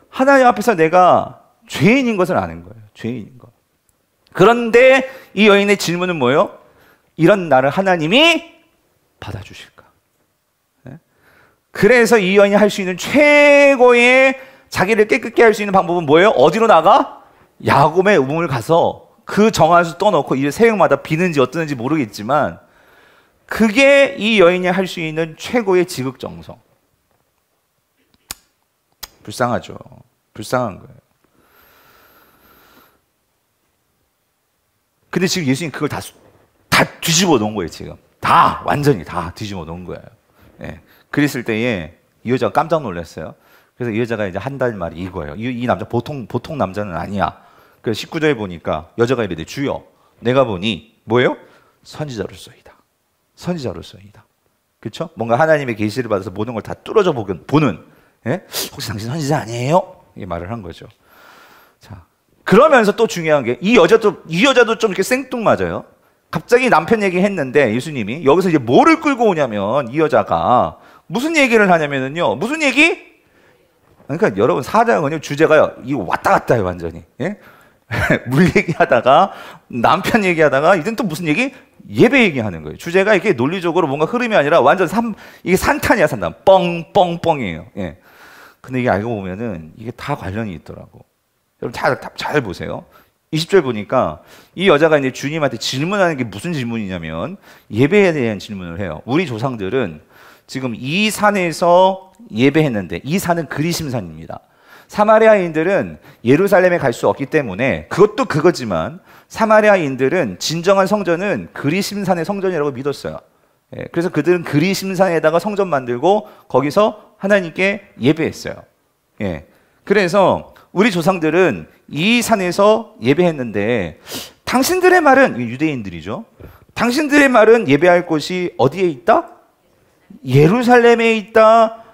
하나님 앞에서 내가 죄인인 것을 아는 거예요. 죄인인 거. 그런데 이 여인의 질문은 뭐예요? 이런 나를 하나님이 받아주실까? 그래서 이 여인이 할 수 있는 최고의 자기를 깨끗게 할 수 있는 방법은 뭐예요? 어디로 나가? 야곱의 우물을 가서 그 정한수 떠놓고 이제 새벽마다 비는지 어떠는지 모르겠지만, 그게 이 여인이 할 수 있는 최고의 지극정성. 불쌍하죠. 불쌍한 거예요. 근데 지금 예수님 그걸 다 뒤집어 놓은 거예요. 지금 완전히 다 뒤집어 놓은 거예요. 그랬을 때에 이 여자가 깜짝 놀랐어요. 그래서 이 여자가 이제 한다는 말이 이거예요. 이 남자 보통 남자는 아니야. 그래서 19절에 보니까 여자가 이르되 주여 내가 보니 뭐예요? 선지자로서이다. 선지자로서이다. 그렇죠? 뭔가 하나님의 계시를 받아서 모든 걸 다 뚫어져 보는 혹시 당신 선지자 아니에요? 이 말을 한 거죠. 자, 그러면서 또 중요한 게 이 여자도 좀 이렇게 생뚱맞아요. 갑자기 남편 얘기했는데 예수님이 여기서 이제 뭐를 끌고 오냐면, 이 여자가 무슨 얘기를 하냐면은요. 무슨 얘기? 그러니까 여러분 사장은요, 주제가요, 이거 왔다 갔다 해요 완전히. 물 얘기하다가 남편 얘기하다가 이젠 또 무슨 얘기? 예배 얘기하는 거예요. 주제가 이렇게 논리적으로 뭔가 흐름이 아니라 완전 이게 산탄이야, 산탄. 뻥뻥뻥이에요. 근데 이게 알고 보면은 이게 다 관련이 있더라고. 여러분 잘 보세요. 20절 보니까 이 여자가 이제 주님한테 질문하는 게 무슨 질문이냐면, 예배에 대한 질문을 해요. 우리 조상들은 지금 이 산에서 예배했는데, 이 산은 그리심산입니다. 사마리아인들은 예루살렘에 갈 수 없기 때문에, 그것도 그거지만 사마리아인들은 진정한 성전은 그리심산의 성전이라고 믿었어요. 그래서 그들은 그리심산에다가 성전 만들고 거기서 하나님께 예배했어요. 그래서 우리 조상들은 이 산에서 예배했는데, 당신들의 말은, 유대인들이죠, 당신들의 말은 예배할 곳이 어디에 있다? 예루살렘에 있다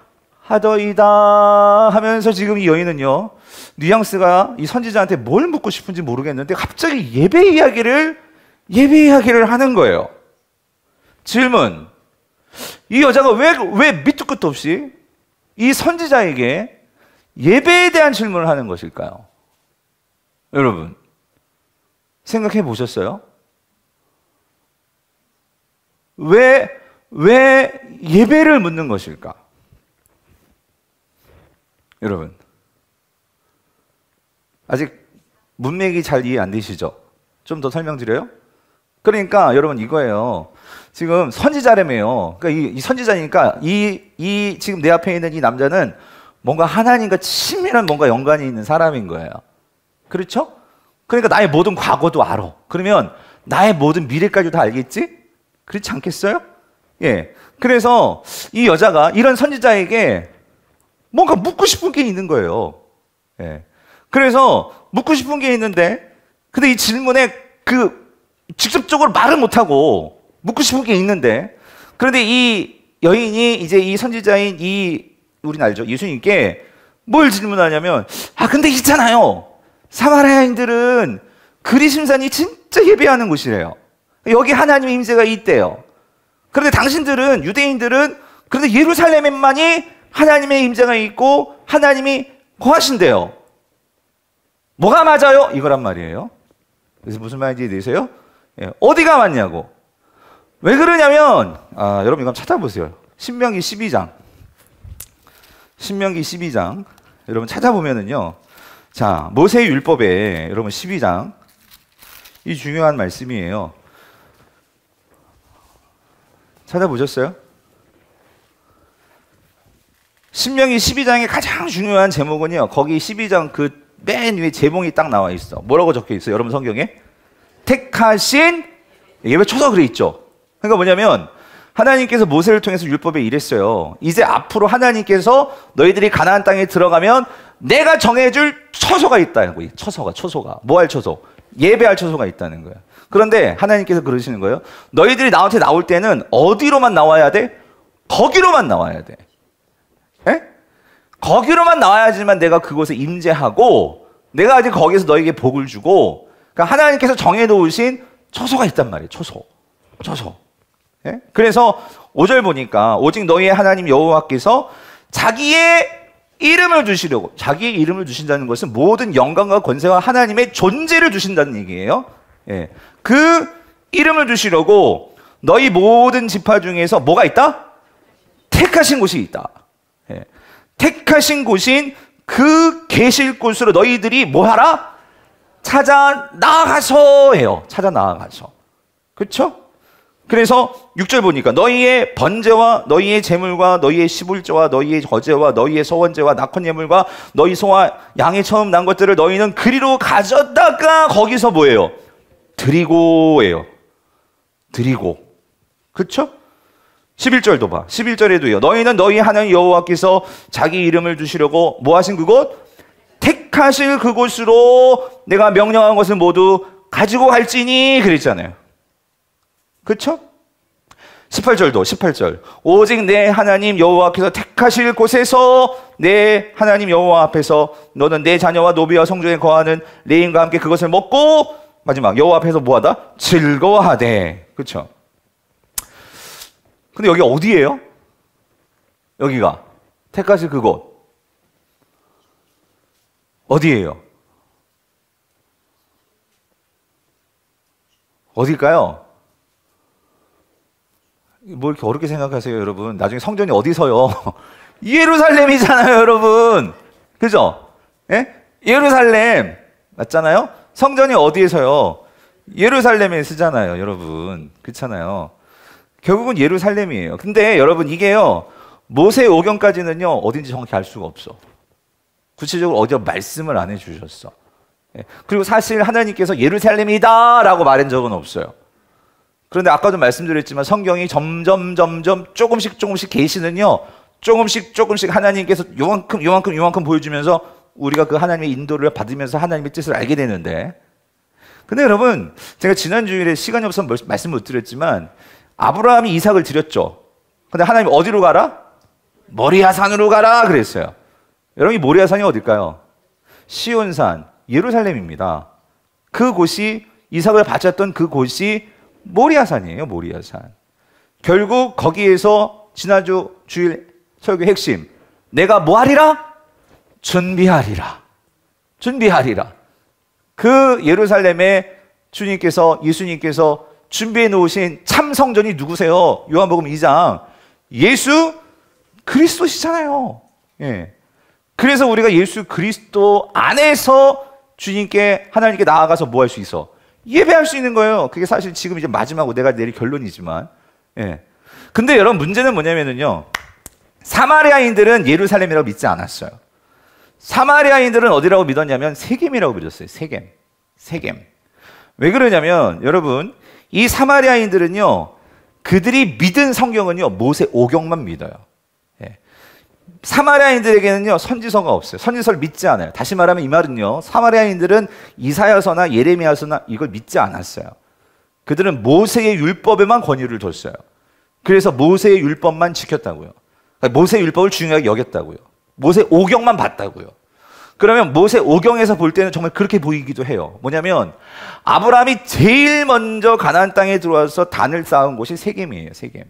하더이다 하면서, 지금 이 여인은요, 뉘앙스가 이 선지자한테 뭘 묻고 싶은지 모르겠는데 갑자기 예배 이야기를 하는 거예요. 질문, 이 여자가 왜 밑도 끝도 없이 이 선지자에게 예배에 대한 질문을 하는 것일까요? 여러분 생각해 보셨어요? 왜 예배를 묻는 것일까? 여러분 아직 문맥이 잘 이해 안 되시죠? 좀 더 설명드려요? 그러니까 여러분 이거예요. 지금 선지자라며요. 그러니까 이 선지자니까 이 지금 내 앞에 있는 이 남자는 뭔가 하나님과 친밀한 뭔가 연관이 있는 사람인 거예요. 그렇죠? 그러니까 나의 모든 과거도 알아. 그러면 나의 모든 미래까지도 다 알겠지? 그렇지 않겠어요? 예. 그래서 이 여자가 이런 선지자에게 뭔가 묻고 싶은 게 있는 거예요. 예. 그래서 묻고 싶은 게 있는데, 근데 이 질문에 직접적으로 말을 못하고 묻고 싶은 게 있는데, 그런데 이 여인이 이제 이 선지자인 우린 알죠? 예수님께 뭘 질문하냐면, 근데 있잖아요. 사마리아인들은 그리심산이 진짜 예배하는 곳이래요. 여기 하나님의 임재가 있대요. 그런데 당신들은, 유대인들은, 그런데 예루살렘에만이 하나님의 임재가 있고 하나님이 거하신대요. 뭐가 맞아요? 이거란 말이에요. 그래서 무슨 말인지 이해되세요? 예, 어디가 맞냐고. 왜 그러냐면, 여러분 이거 한번 찾아보세요. 신명기 12장. 신명기 12장. 여러분 찾아보면은요. 자, 모세의 율법에 여러분 12장. 이 중요한 말씀이에요. 찾아보셨어요? 신명기 12장의 가장 중요한 제목은요. 거기 12장 그 맨 위에 제목이 딱 나와 있어. 뭐라고 적혀 있어요? 여러분 성경에? 택하신 예배 초서 그래 있죠. 그러니까 뭐냐면 하나님께서 모세를 통해서 율법에 이랬어요. 이제 앞으로 하나님께서 너희들이 가나안 땅에 들어가면 내가 정해줄 처소가 있다고. 처소가. 뭐 할 처소? 예배할 처소가 있다는 거야. 그런데 하나님께서 그러시는 거예요. 너희들이 나한테 나올 때는 어디로만 나와야 돼? 거기로만 나와야 돼. 에? 거기로만 나와야지만 내가 그곳에 임재하고 내가 아직 거기서 너에게 복을 주고, 그러니까 하나님께서 정해놓으신 처소가 있단 말이에요. 처소. 예? 그래서 5절 보니까 오직 너희의 하나님 여호와께서 자기의 이름을 주시려고, 자기의 이름을 주신다는 것은 모든 영광과 권세와 하나님의 존재를 주신다는 얘기예요. 예. 그 이름을 주시려고 너희 모든 지파 중에서 뭐가 있다? 택하신 곳이 있다. 예. 택하신 곳인 그 계실 곳으로 너희들이 뭐 하라? 찾아 나아가서 해요. 찾아 나아가서. 그렇죠? 그래서 6절 보니까 너희의 번제와 너희의 제물과 너희의 시불제와 너희의 거제와 너희의 소원제와 낙헌 예물과 너희 소와 양이 처음 난 것들을 너희는 그리로 가졌다가 거기서 뭐예요? 드리고예요. 드리고. 그렇죠? 11절도 봐. 11절에도요. 너희는 너희 하나님 여호와께서 자기 이름을 주시려고 뭐 하신 그곳? 택하실 그곳으로 내가 명령한 것을 모두 가지고 갈지니 그랬잖아요. 그렇죠? 18절. 오직 내 하나님 여호와께서 택하실 곳에서 내 하나님 여호와 앞에서 너는 내 자녀와 노비와 성중에 거하는 레인과 함께 그것을 먹고 마지막 여호와 앞에서 뭐하다? 즐거워하되. 그렇죠? 근데 여기 어디예요? 여기가 택하실 그곳 어디예요? 어딜까요? 뭐 이렇게 어렵게 생각하세요, 여러분? 나중에 성전이 어디서요? 예루살렘이잖아요, 여러분. 그죠? 예? 예루살렘 맞잖아요? 성전이 어디에서요? 예루살렘에 쓰잖아요, 여러분. 그렇잖아요. 결국은 예루살렘이에요. 근데 여러분 이게요, 모세 오경까지는요 어딘지 정확히 알 수가 없어. 구체적으로 어디가 말씀을 안 해주셨어. 그리고 사실 하나님께서 예루살렘이다 라고 말한 적은 없어요. 그런데 아까도 말씀드렸지만 성경이 점점 조금씩 계시는요, 조금씩 하나님께서 요만큼 보여주면서 우리가 그 하나님의 인도를 받으면서 하나님의 뜻을 알게 되는데, 근데 여러분 제가 지난 주일에 시간이 없어서 말씀 못 드렸지만 아브라함이 이삭을 드렸죠. 근데 하나님 어디로 가라? 모리아산으로 가라 그랬어요. 여러분 이 모리아산이 어딜까요? 시온산, 예루살렘입니다. 그곳이 이삭을 바쳤던 그곳이 모리아산이에요. 모리아산. 결국 거기에서 지난주 주일 설교 핵심, 내가 뭐 하리라? 준비하리라. 그 예루살렘에 예수님께서 준비해 놓으신 참 성전이 누구세요? 요한복음 2장 예수 그리스도시잖아요. 예. 그래서 우리가 예수 그리스도 안에서 주님께 하나님께 나아가서 뭐 할 수 있어? 예배할 수 있는 거예요. 그게 사실 지금 이제 마지막으로 내가 내릴 결론이지만, 예. 근데 여러분 문제는 뭐냐면요, 사마리아인들은 예루살렘이라고 믿지 않았어요. 사마리아인들은 어디라고 믿었냐면 세겜이라고 믿었어요. 세겜. 세겜. 왜 그러냐면 여러분, 이 사마리아인들은요, 그들이 믿은 성경은요, 모세 오경만 믿어요. 예. 사마리아인들에게는요, 선지서가 없어요. 선지서를 믿지 않아요. 다시 말하면 이 말은요, 사마리아인들은 이사야서나 예레미야서나 이걸 믿지 않았어요. 그들은 모세의 율법에만 권위를 뒀어요. 그래서 모세의 율법만 지켰다고요. 그러니까 모세의 율법을 중요하게 여겼다고요. 모세 오경만 봤다고요. 그러면 모세 오경에서 볼 때는 정말 그렇게 보이기도 해요. 뭐냐면 아브라함이 제일 먼저 가나안 땅에 들어와서 단을 쌓은 곳이 세겜이에요. 세겜.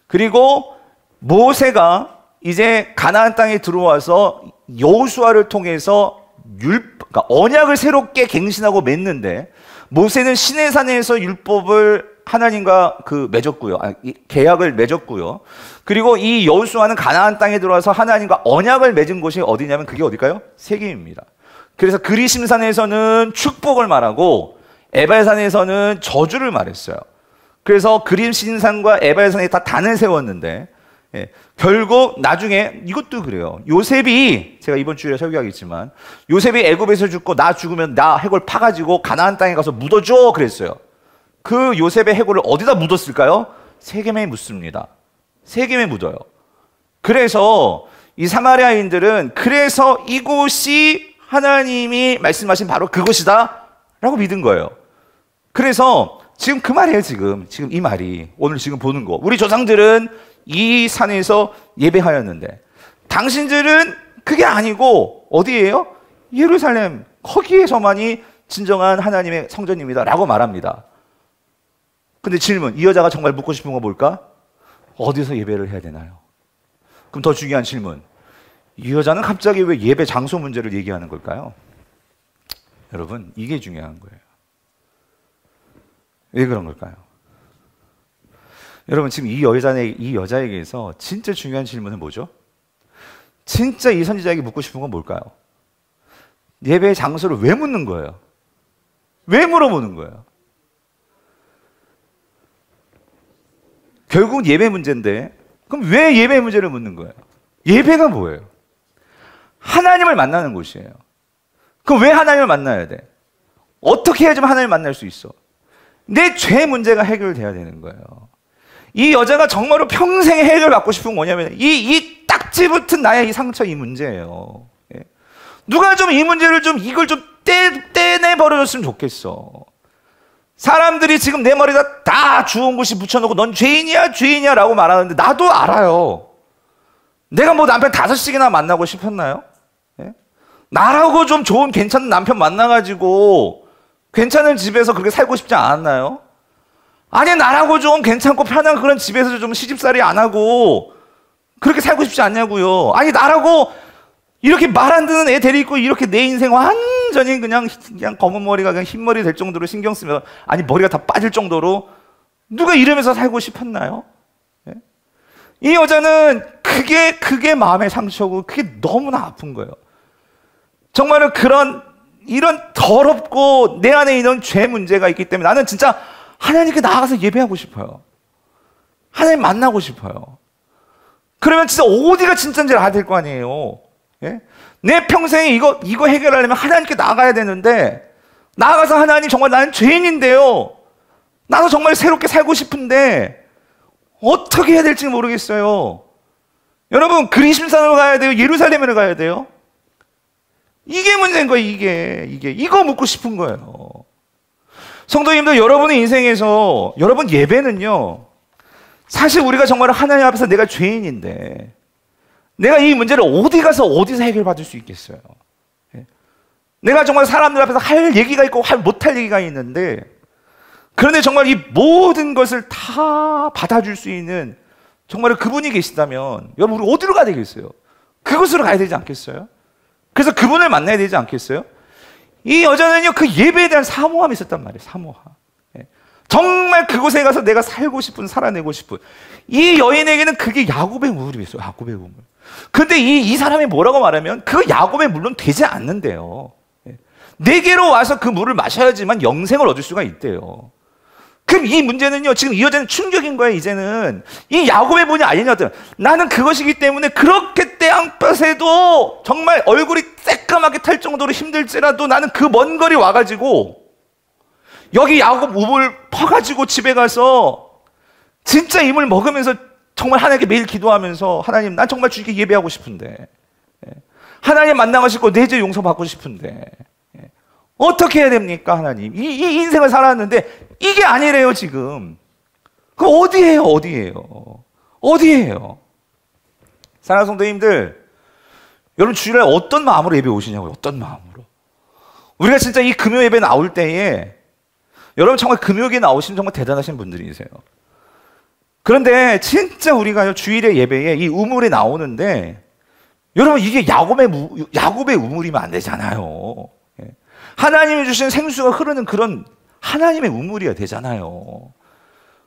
그리고 모세가 이제 가나안 땅에 들어와서 여호수아를 통해서 그러니까 언약을 새롭게 갱신하고 맺는데, 모세는 시내산에서 율법을 하나님과 맺었고요. 계약을 맺었고요. 그리고 이 여호수아는 가나안 땅에 들어와서 하나님과 언약을 맺은 곳이 어디냐면 그게 어딜까요? 세겜입니다. 그래서 그리심산에서는 축복을 말하고 에발산에서는 저주를 말했어요. 그래서 그리심산과 에발산에 다 단을 세웠는데, 예, 결국 나중에 이것도 그래요. 요셉이, 제가 이번 주에 설교하겠지만, 요셉이 애굽에서 죽고 나 죽으면 나 해골 파가지고 가나안 땅에 가서 묻어줘 그랬어요. 그 요셉의 해골을 어디다 묻었을까요? 세겜에 묻습니다. 세겜에 묻어요. 그래서 이 사마리아인들은 그래서 이곳이 하나님이 말씀하신 바로 그곳이다 라고 믿은 거예요. 그래서 지금 그 말이에요. 지금 이 말이 오늘 지금 보는 거, 우리 조상들은 이 산에서 예배하였는데 당신들은 그게 아니고 어디예요? 예루살렘, 거기에서만이 진정한 하나님의 성전입니다 라고 말합니다. 근데 질문, 이 여자가 정말 묻고 싶은 건 뭘까? 어디서 예배를 해야 되나요? 그럼 더 중요한 질문, 이 여자는 갑자기 왜 예배 장소 문제를 얘기하는 걸까요? 여러분, 이게 중요한 거예요. 왜 그런 걸까요? 여러분, 지금 이 여자에게서 진짜 중요한 질문은 뭐죠? 진짜 이 선지자에게 묻고 싶은 건 뭘까요? 예배의 장소를 왜 묻는 거예요? 왜 물어보는 거예요? 결국은 예배 문제인데, 그럼 왜 예배 문제를 묻는 거예요? 예배가 뭐예요? 하나님을 만나는 곳이에요. 그럼 왜 하나님을 만나야 돼? 어떻게 해야지만 하나님을 만날 수 있어? 내 죄 문제가 해결돼야 되는 거예요. 이 여자가 정말로 평생 해결받고 싶은 건 뭐냐면 이 딱지 붙은 나의 이 상처, 이 문제예요. 예. 누가 좀 이 문제를 이걸 좀 떼내버려줬으면 좋겠어. 사람들이 지금 내 머리에다 다 주운 곳이 붙여놓고 넌 죄인이야 죄인이야 라고 말하는데, 나도 알아요. 내가 뭐 남편 5씩이나 만나고 싶었나요? 예? 나라고 좀 좋은 괜찮은 남편 만나가지고 괜찮은 집에서 그렇게 살고 싶지 않았나요? 아니, 나라고 좀 괜찮고 편한 그런 집에서 좀 시집살이 안 하고 그렇게 살고 싶지 않냐고요. 아니, 나라고 이렇게 말 안 듣는 애 데리고 이렇게 내 인생 완전히 그냥 검은 머리가 그냥 흰 머리 될 정도로 신경 쓰면, 아니 머리가 다 빠질 정도로 누가 이러면서 살고 싶었나요? 예? 이 여자는 그게 마음의 상처고 그게 너무나 아픈 거예요. 정말로 이런 더럽고 내 안에 있는 죄 문제가 있기 때문에 나는 진짜 하나님께 나아가서 예배하고 싶어요. 하나님 만나고 싶어요. 그러면 진짜 어디가 진짜인지를 알아야 될 거 아니에요. 예? 내 평생에 이거 해결하려면 하나님께 나가야 되는데, 나아가서 하나님, 정말 나는 죄인인데요, 나도 정말 새롭게 살고 싶은데 어떻게 해야 될지 모르겠어요. 여러분, 그리심산으로 가야 돼요? 예루살렘으로 가야 돼요? 이게 문제인 거예요. 이거 묻고 싶은 거예요. 성도님들, 여러분의 인생에서 여러분 예배는요, 사실 우리가 정말 하나님 앞에서 내가 죄인인데 내가 이 문제를 어디서 해결받을 수 있겠어요? 예? 내가 정말 사람들 앞에서 할 얘기가 있고 못할 얘기가 있는데, 그런데 정말 이 모든 것을 다 받아줄 수 있는 정말 그분이 계시다면 여러분, 우리 어디로 가야 되겠어요? 그곳으로 가야 되지 않겠어요? 그래서 그분을 만나야 되지 않겠어요? 이 여자는요, 그 예배에 대한 사모함이 있었단 말이에요. 사모함. 예. 정말 그곳에 가서 내가 살고 싶은, 살아내고 싶은. 이 여인에게는 그게 야곱의 물이 있어요. 야곱의 물. 근데 이 사람이 뭐라고 말하면 그 야곱의 물론 되지 않는데요. 예. 내게로 와서 그 물을 마셔야지만 영생을 얻을 수가 있대요. 그럼 이 문제는요, 지금 이 여자는 충격인 거예요. 이제는 이 야곱의 문이 아니냐든, 나는 그것이기 때문에 그렇게 때앙볕에도 정말 얼굴이 새까맣게 탈 정도로 힘들지라도 나는 그 먼 거리 와가지고 여기 야곱 우물 퍼가지고 집에 가서 진짜 이물 먹으면서 정말 하나님께 매일 기도하면서, 하나님 난 정말 주님께 예배하고 싶은데, 하나님 만나가시고 내 죄 용서받고 싶은데 어떻게 해야 됩니까? 하나님, 이 인생을 살았는데 이게 아니래요 지금. 그럼 어디예요? 사랑하는 성도님들, 여러분 주일날 어떤 마음으로 예배 오시냐고요? 어떤 마음으로? 우리가 진짜 이 금요 예배 나올 때에 여러분 정말 금요일에 나오시면 정말 대단하신 분들이세요. 그런데 진짜 우리가 주일의 예배에 이 우물에 나오는데, 여러분 이게 야곱의 우물이면 안 되잖아요. 하나님이 주신 생수가 흐르는 그런 하나님의 우물이어야 되잖아요.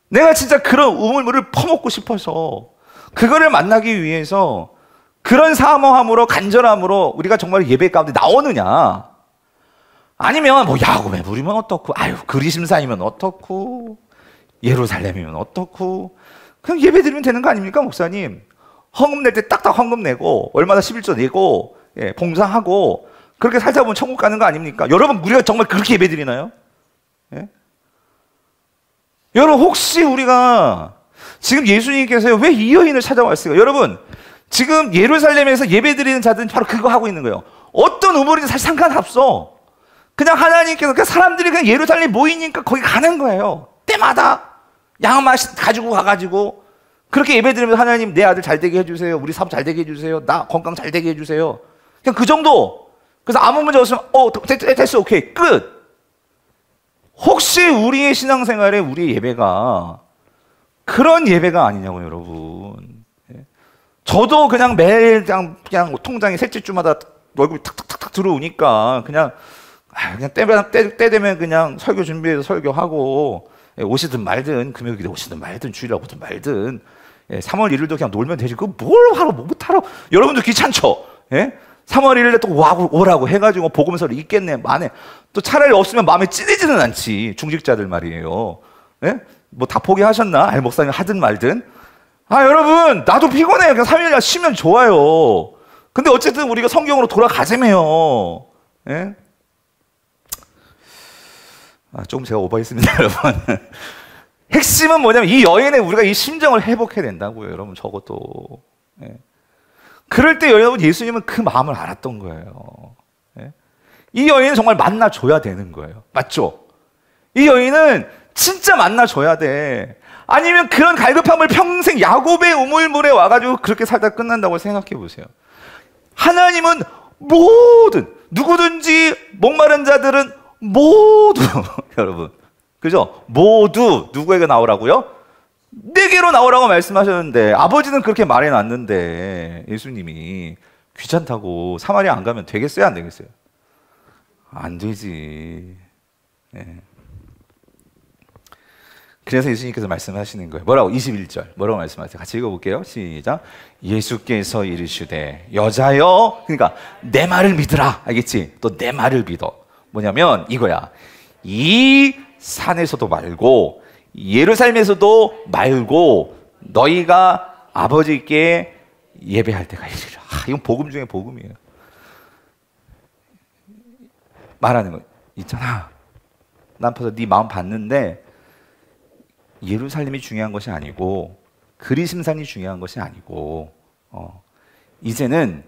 내가 진짜 그런 우물물을 퍼먹고 싶어서 그거를 만나기 위해서 그런 사모함으로 간절함으로 우리가 정말 예배 가운데 나오느냐, 아니면 뭐 야곱의 물이면 어떻고, 아유 그리심산이면 어떻고, 예루살렘이면 어떻고, 그냥 예배 드리면 되는 거 아닙니까 목사님? 헌금 낼 때 딱딱 헌금 내고 얼마나 11조 내고 봉사하고 그렇게 살다 보면 천국 가는 거 아닙니까? 여러분 우리가 정말 그렇게 예배 드리나요? 예? 여러분 혹시 우리가 지금 예수님께서 왜 이 여인을 찾아왔어요? 여러분 지금 예루살렘에서 예배 드리는 자들은 바로 그거 하고 있는 거예요. 어떤 우물이든 사실 상관없어. 그냥 하나님께서 그냥 사람들이 그냥 예루살렘에 모이니까 거기 가는 거예요. 때마다 양말 가지고 가가지고 그렇게 예배 드리면서, 하나님 내 아들 잘 되게 해주세요, 우리 사업 잘 되게 해주세요, 나 건강 잘 되게 해주세요, 그냥 그 정도. 그래서 아무 문제 없으면 됐어, 오케이, 끝. 혹시 우리의 신앙생활에 우리의 예배가 그런 예배가 아니냐고요, 여러분. 저도 그냥 매일 그냥 통장에 셋째 주마다 월급이 탁탁탁 들어오니까 그냥 때 되면 그냥 설교 준비해서 설교하고, 오시든 말든, 금요일에 오시든 말든, 주일에 오든 말든, 3월 1일도 그냥 놀면 되지. 그거 뭘 하러, 뭐 못하러. 여러분들 귀찮죠? 3월 1일에 또 오라고 해가지고 복음서를 읽겠네, 만에. 또 차라리 없으면 마음에 찔리지는 않지. 중직자들 말이에요. 뭐 다 포기하셨나? 목사님 하든 말든. 여러분, 나도 피곤해요. 그냥 3일이나 쉬면 좋아요. 근데 어쨌든 우리가 성경으로 돌아가자며요. 조금 제가 오버했습니다, 여러분. 핵심은 뭐냐면 이 여인의 우리가 이 심정을 회복해야 된다고요, 여러분. 적어도. 그럴 때 여러분 예수님은 그 마음을 알았던 거예요. 이 여인은 정말 만나줘야 되는 거예요. 맞죠? 이 여인은 진짜 만나줘야 돼. 아니면 그런 갈급함을 평생 야곱의 우물물에 와가지고 그렇게 살다 끝난다고 생각해 보세요. 하나님은 모든, 누구든지 목마른 자들은 모두 여러분, 그죠? 모두 누구에게 나오라고요? 내게로 나오라고 말씀하셨는데, 아버지는 그렇게 말해놨는데 예수님이 귀찮다고 사마리아 안 가면 되겠어요, 안 되겠어요? 안 되지. 그래서 예수님께서 말씀하시는 거예요. 뭐라고? 21절 뭐라고 말씀하세요? 같이 읽어볼게요. 시작. 예수께서 이르시되 여자여, 그러니까 내 말을 믿으라. 알겠지? 또 내 말을 믿어. 뭐냐면 이거야. 이 산에서도 말고 예루살렘에서도 말고 너희가 아버지께 예배할 때가 이르라. 이건 복음 중에 복음이에요. 말하는 거 있잖아. 난 벌써 네 마음 봤는데 예루살렘이 중요한 것이 아니고 그리심산이 중요한 것이 아니고 이제는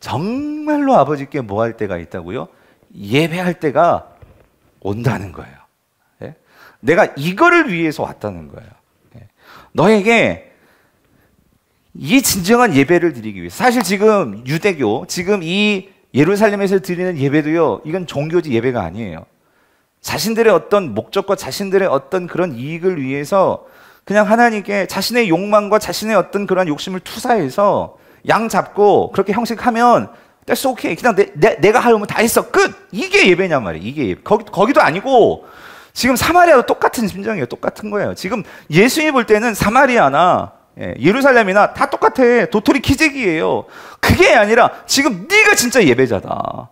정말로 아버지께 뭐 할 때가 있다고요? 예배할 때가 온다는 거예요. 내가 이거를 위해서 왔다는 거예요. 너에게 이 진정한 예배를 드리기 위해서. 사실 지금 유대교, 지금 이 예루살렘에서 드리는 예배도요, 이건 종교지 예배가 아니에요. 자신들의 어떤 목적과 자신들의 어떤 그런 이익을 위해서 그냥 하나님께 자신의 욕망과 자신의 어떤 그런 욕심을 투사해서 양 잡고 그렇게 형식하면 that's okay. 그냥 내가 하려면 다 했어. 끝! 이게 예배냔 말이에요. 이게 예배. 거기도 아니고 지금 사마리아도 똑같은 심정이에요. 똑같은 거예요. 지금 예수님이 볼 때는 사마리아나 예루살렘이나 다 똑같아. 도토리 키재기예요. 그게 아니라 지금 네가 진짜 예배자다.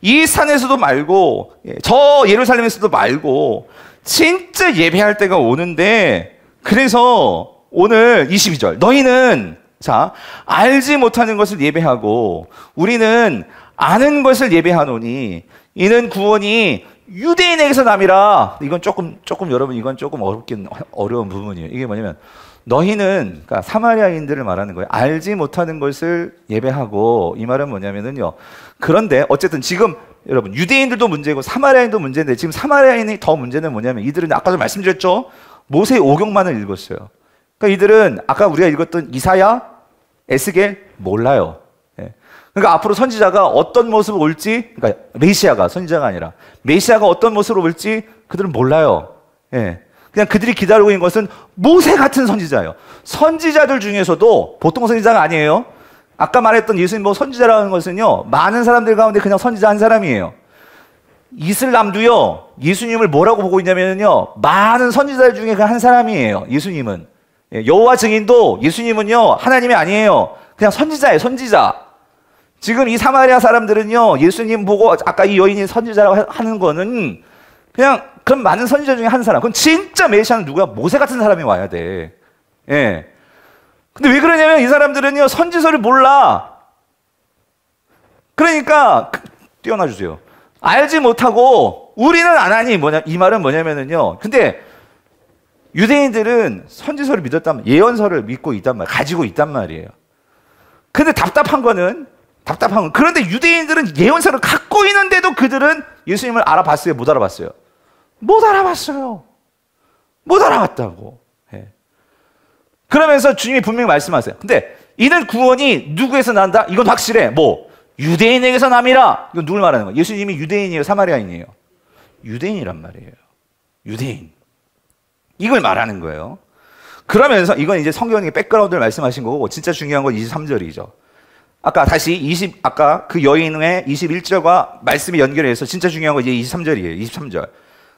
이 산에서도 말고 저 예루살렘에서도 말고 진짜 예배할 때가 오는데, 그래서 오늘 22절 너희는 자 알지 못하는 것을 예배하고 우리는 아는 것을 예배하노니 이는 구원이 유대인에게서 남이라. 이건 조금 여러분 이건 조금 어려운 부분이에요. 이게 뭐냐면 너희는 그러니까 사마리아인들을 말하는 거예요. 알지 못하는 것을 예배하고, 이 말은 뭐냐면은요. 그런데 어쨌든 지금 여러분 유대인들도 문제고 사마리아인도 문제인데, 지금 사마리아인이 더 문제는 뭐냐면 이들은 아까도 말씀드렸죠. 모세의 오경만을 읽었어요. 그러니까 이들은 아까 우리가 읽었던 이사야, 에스겔 몰라요. 예. 그러니까 앞으로 선지자가 어떤 모습으로 올지, 그러니까 메시아가 선지자가 아니라 메시아가 어떤 모습으로 올지 그들은 몰라요. 예. 그냥 그들이 기다리고 있는 것은 모세 같은 선지자예요. 선지자들 중에서도 보통 선지자가 아니에요. 아까 말했던 예수님 뭐 선지자라는 것은요, 많은 사람들 가운데 그냥 선지자 한 사람이에요. 이슬람도요, 예수님을 뭐라고 보고 있냐면요, 많은 선지자들 중에 그 한 사람이에요. 예수님은. 여호와 증인도 예수님은요, 하나님이 아니에요. 그냥 선지자예요, 선지자. 지금 이 사마리아 사람들은요, 예수님 보고 아까 이 여인이 선지자라고 하는 거는 그냥 그럼 많은 선지자 중에 한 사람. 그럼 진짜 메시아는 누구야? 모세 같은 사람이 와야 돼. 예. 근데 왜 그러냐면 이 사람들은요, 선지서를 몰라. 그러니까 띄워놔 주세요. 알지 못하고 우리는 안 하니 뭐냐, 이 말은 뭐냐면은요. 근데 유대인들은 선지서를 믿었단 말이에요. 예언서를 믿고 있단 말이에요. 가지고 있단 말이에요. 근데 답답한 건 그런데 유대인들은 예언서를 갖고 있는데도 그들은 예수님을 알아봤어요? 못 알아봤어요? 못 알아봤어요. 못 알아봤다고. 예. 그러면서 주님이 분명히 말씀하세요. 근데 이는 구원이 누구에서 난다? 이건 확실해. 뭐 유대인에게서 남이라. 이건 누굴 말하는 거예요? 예수님이 유대인이에요, 사마리아인이에요? 유대인이란 말이에요. 유대인. 이걸 말하는 거예요. 그러면서 이건 이제 성경의 백그라운드를 말씀하신 거고, 진짜 중요한 건 23절이죠. 아까 다시 아까 그 여인의 21절과 말씀이 연결해서 진짜 중요한 건 이제 23절이에요. 23절.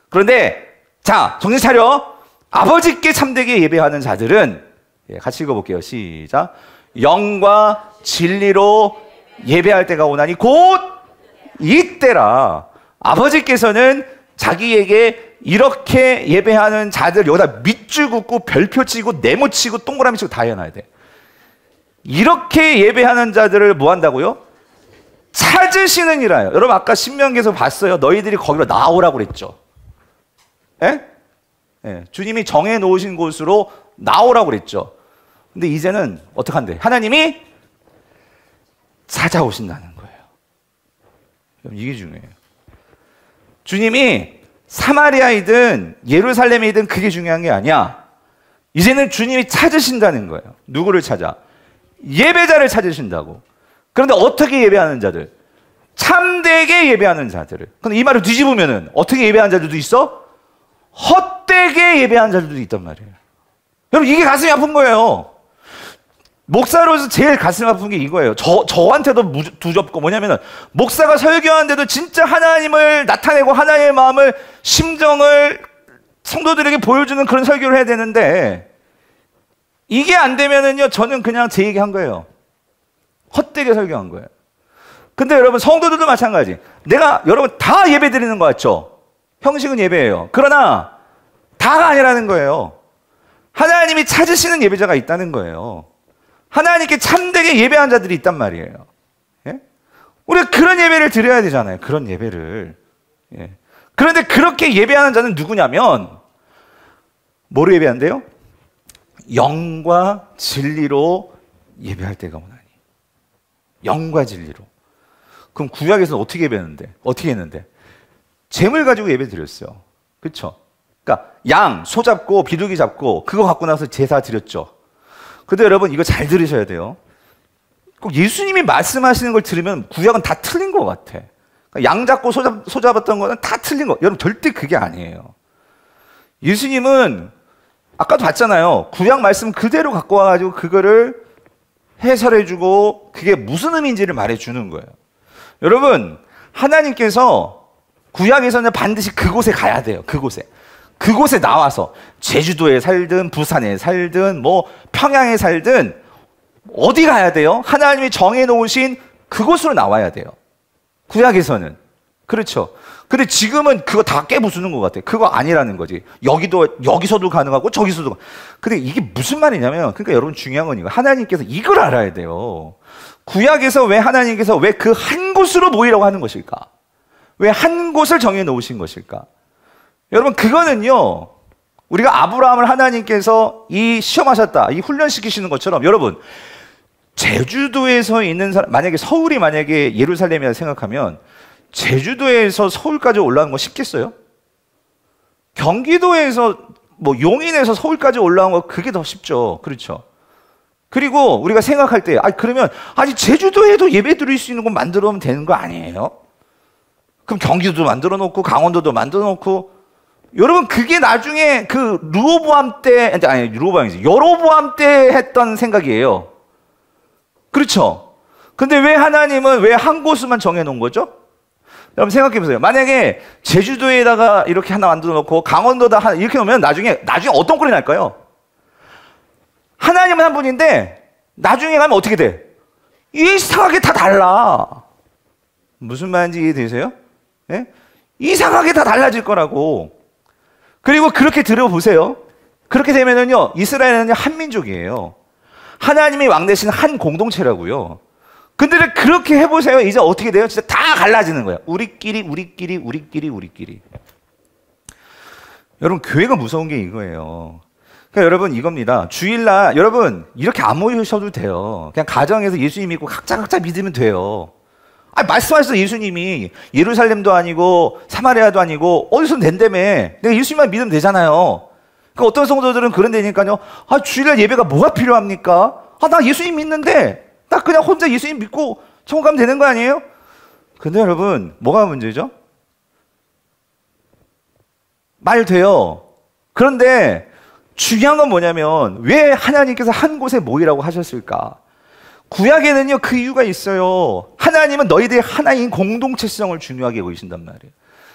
그런데 자, 정신 차려. 아버지께 참되게 예배하는 자들은, 같이 읽어볼게요. 시작. 영과 진리로 예배할 때가 오나니 곧 이때라. 아버지께서는 자기에게 이렇게 예배하는 자들, 여기다 밑줄 긋고 별표 치고 네모 치고 동그라미 치고 다 해놔야 돼. 이렇게 예배하는 자들을 뭐 한다고요? 찾으시느니라요. 여러분 아까 신명기에서 봤어요. 너희들이 거기로 나오라고 그랬죠. 예? 예, 주님이 정해놓으신 곳으로 나오라고 그랬죠. 근데 이제는 어떻게 한대? 하나님이 찾아오신다는 거예요. 이게 중요해요. 주님이 사마리아이든 예루살렘이든 그게 중요한 게 아니야. 이제는 주님이 찾으신다는 거예요. 누구를 찾아? 예배자를 찾으신다고. 그런데 어떻게 예배하는 자들? 참되게 예배하는 자들을. 근데 이 말을 뒤집으면은 어떻게 예배하는 자들도 있어? 헛되게 예배하는 자들도 있단 말이에요. 여러분 이게 가슴이 아픈 거예요. 목사로서 제일 가슴 아픈 게 이거예요. 저한테도 두렵고, 뭐냐면은 목사가 설교하는데도 진짜 하나님을 나타내고 하나님의 마음을, 심정을 성도들에게 보여주는 그런 설교를 해야 되는데, 이게 안 되면은요, 저는 그냥 제 얘기 한 거예요. 헛되게 설교한 거예요. 근데 여러분 성도들도 마찬가지. 내가 여러분 다 예배 드리는 거 같죠? 형식은 예배예요. 그러나 다가 아니라는 거예요. 하나님이 찾으시는 예배자가 있다는 거예요. 하나님께 참되게 예배한 자들이 있단 말이에요. 예? 우리가 그런 예배를 드려야 되잖아요. 그런 예배를. 예. 그런데 그렇게 예배하는 자는 누구냐면, 뭐로 예배한대요? 영과 진리로 예배할 때가 오나니. 영과 진리로. 그럼 구약에서는 어떻게 예배했는데? 어떻게 했는데? 재물 가지고 예배 드렸어요. 그렇죠? 그러니까 양, 소 잡고 비둘기 잡고 그거 갖고 나서 제사 드렸죠. 근데 여러분 이거 잘 들으셔야 돼요. 꼭 예수님이 말씀하시는 걸 들으면 구약은 다 틀린 것 같아. 그러니까 양 잡고 소 잡았던 거는 다 틀린 거. 여러분 절대 그게 아니에요. 예수님은 아까도 봤잖아요. 구약 말씀 그대로 갖고 와가지고 그거를 해설해주고 그게 무슨 의미인지를 말해주는 거예요. 여러분 하나님께서 구약에서는 반드시 그곳에 가야 돼요. 그곳에 나와서 제주도에 살든 부산에 살든 뭐 평양에 살든 어디 가야 돼요? 하나님이 정해놓으신 그곳으로 나와야 돼요. 구약에서는. 그렇죠. 근데 지금은 그거 다 깨부수는 것 같아. 그거 아니라는 거지. 여기서도 가능하고 저기서도. 근데 이게 무슨 말이냐면, 그러니까 여러분 중요한 건 이거. 하나님께서 이걸 알아야 돼요. 구약에서 왜 하나님께서 왜 그 한 곳으로 모이라고 하는 것일까? 왜 한 곳을 정해 놓으신 것일까? 여러분, 그거는요, 우리가 아브라함을 하나님께서 이 시험하셨다, 이 훈련시키시는 것처럼, 여러분, 제주도에서 있는 사람, 서울이 만약에 예루살렘이라 생각하면, 제주도에서 서울까지 올라가는 거 쉽겠어요? 경기도에서, 용인에서 서울까지 올라온 거 그게 더 쉽죠. 그렇죠? 그리고 우리가 생각할 때, 그러면, 제주도에도 예배 드릴 수 있는 곳 만들어 놓으면 되는 거 아니에요? 그럼 경기도도 만들어 놓고, 강원도도 만들어 놓고, 여러분, 그게 나중에 여로보암 때 했던 생각이에요. 그렇죠? 근데 왜 하나님은 왜 한 곳만 정해 놓은 거죠? 여러분 생각해 보세요. 만약에 제주도에다가 이렇게 하나 만들어 놓고 강원도다 하나 이렇게 놓으면 나중에 어떤 꼴이 날까요? 하나님은 한 분인데 나중에 가면 어떻게 돼? 이상하게 다 달라. 무슨 말인지 이해되세요? 네? 이상하게 다 달라질 거라고. 그리고 그렇게 들어보세요. 그렇게 되면은요, 이스라엘은 한 민족이에요. 하나님이 왕 대신 한 공동체라고요. 근데 그렇게 해보세요. 이제 어떻게 돼요? 진짜 다 갈라지는 거예요. 우리끼리. 여러분, 교회가 무서운 게 이거예요. 그러니까 여러분, 이겁니다. 주일날, 여러분, 이렇게 안 모이셔도 돼요. 그냥 가정에서 예수님 믿고 각자 믿으면 돼요. 말씀하셨어. 예수님이 예루살렘도 아니고 사마리아도 아니고 어디서 낸다며. 내가 예수님만 믿으면 되잖아요. 그러니까 어떤 성도들은 그런다니까요. 주일날 예배가 뭐가 필요합니까? 나 예수님 믿는데 나 그냥 혼자 예수님 믿고 천국 가면 되는 거 아니에요? 근데 여러분, 뭐가 문제죠? 말 돼요. 그런데 중요한 건 뭐냐면 왜 하나님께서 한 곳에 모이라고 하셨을까? 구약에는요, 그 이유가 있어요. 하나님은 너희들의 하나인 공동체성을 중요하게 보이신단 말이에요.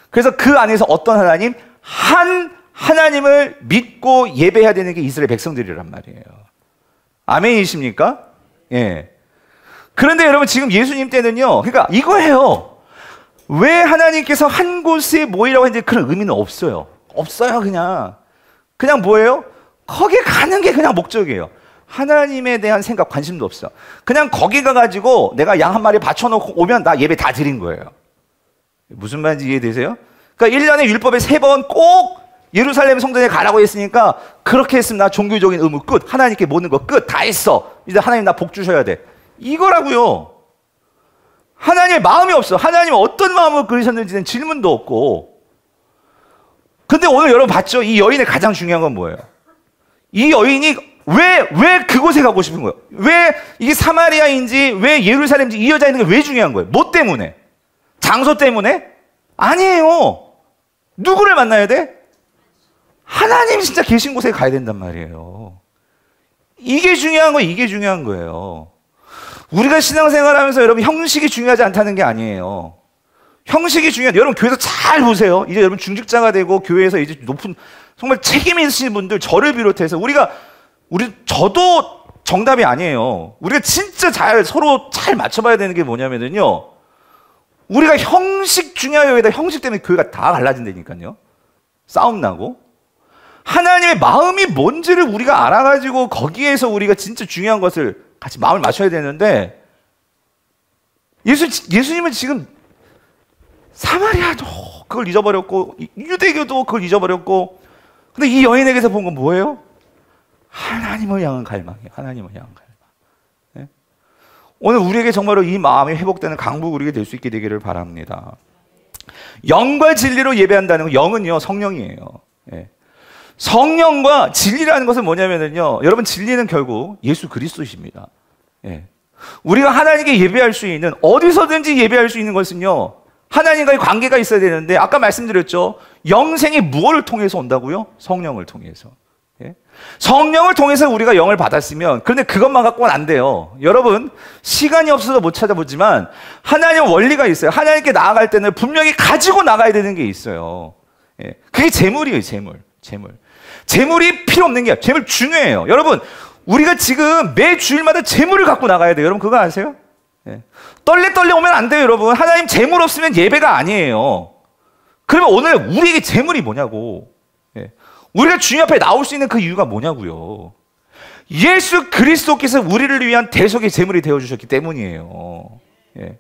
그래서 그 안에서 어떤 하나님? 한 하나님을 믿고 예배해야 되는 게 이스라엘 백성들이란 말이에요. 아멘이십니까? 예. 그런데 여러분, 지금 예수님 때는요, 그러니까 이거예요. 왜 하나님께서 한 곳에 모이라고 했는데 그런 의미는 없어요. 없어요, 그냥 뭐예요? 거기 가는 게 그냥 목적이에요. 하나님에 대한 생각, 관심도 없어. 그냥 거기 가가지고 내가 양 한 마리 바쳐놓고 오면 나 예배 다 드린 거예요. 무슨 말인지 이해되세요? 그러니까 1년에 율법에 3번 꼭 예루살렘 성전에 가라고 했으니까 그렇게 했으면 나 종교적인 의무 끝. 하나님께 모든 거 끝. 다 했어. 이제 하나님 나 복 주셔야 돼. 이거라고요. 하나님의 마음이 없어. 하나님 어떤 마음을 그리셨는지는 질문도 없고. 근데 오늘 여러분 봤죠? 이 여인의 가장 중요한 건 뭐예요? 이 여인이 왜 그곳에 가고 싶은 거예요? 왜 이게 사마리아인지 왜 예루살렘인지 이 여자 있는 게 왜 중요한 거예요? 뭐 때문에? 장소 때문에? 아니에요. 누구를 만나야 돼? 하나님 진짜 계신 곳에 가야 된단 말이에요. 이게 중요한 거예요. 이게 중요한 거예요. 우리가 신앙생활하면서 여러분 형식이 중요하지 않다는 게 아니에요. 형식이 중요해요. 여러분 교회에서 잘 보세요. 이제 여러분 중직자가 되고 교회에서 이제 높은 정말 책임 있으신 분들 저를 비롯해서 저도 정답이 아니에요. 우리가 진짜 서로 잘 맞춰봐야 되는 게 뭐냐면요. 우리가 형식 중요해요. 형식 때문에 교회가 다 갈라진다니까요. 싸움 나고. 하나님의 마음이 뭔지를 우리가 알아가지고 거기에서 우리가 진짜 중요한 것을 같이 마음을 맞춰야 되는데 예수님은 지금 사마리아도 그걸 잊어버렸고 유대교도 그걸 잊어버렸고 근데 이 여인에게서 본 건 뭐예요? 하나님을 향한 갈망이에요. 하나님을 향한 갈망. 네? 오늘 우리에게 정말로 이 마음이 회복되는 강북 우리에게 될 수 있게 되기를 바랍니다. 영과 진리로 예배한다는 건 영은요 성령이에요. 네. 성령과 진리라는 것은 뭐냐면요, 여러분 진리는 결국 예수 그리스도이십니다. 예. 우리가 하나님께 예배할 수 있는 어디서든지 예배할 수 있는 것은요, 하나님과의 관계가 있어야 되는데 아까 말씀드렸죠. 영생이 무엇을 통해서 온다고요? 성령을 통해서. 예? 성령을 통해서 우리가 영을 받았으면 그런데 그것만 갖고는 안 돼요. 여러분 시간이 없어서 못 찾아보지만 하나님 원리가 있어요. 하나님께 나아갈 때는 분명히 가지고 나가야 되는 게 있어요. 예. 그게 재물이에요. 재물이 필요 없는 게 재물 중요해요. 여러분 우리가 지금 매 주일마다 재물을 갖고 나가야 돼요. 여러분 그거 아세요? 예. 떨레 오면 안 돼요. 여러분 하나님 재물 없으면 예배가 아니에요. 그러면 오늘 우리에게 재물이 뭐냐고. 예. 우리가 주님 앞에 나올 수 있는 그 이유가 뭐냐고요. 예수 그리스도께서 우리를 위한 대속의 재물이 되어주셨기 때문이에요. 예.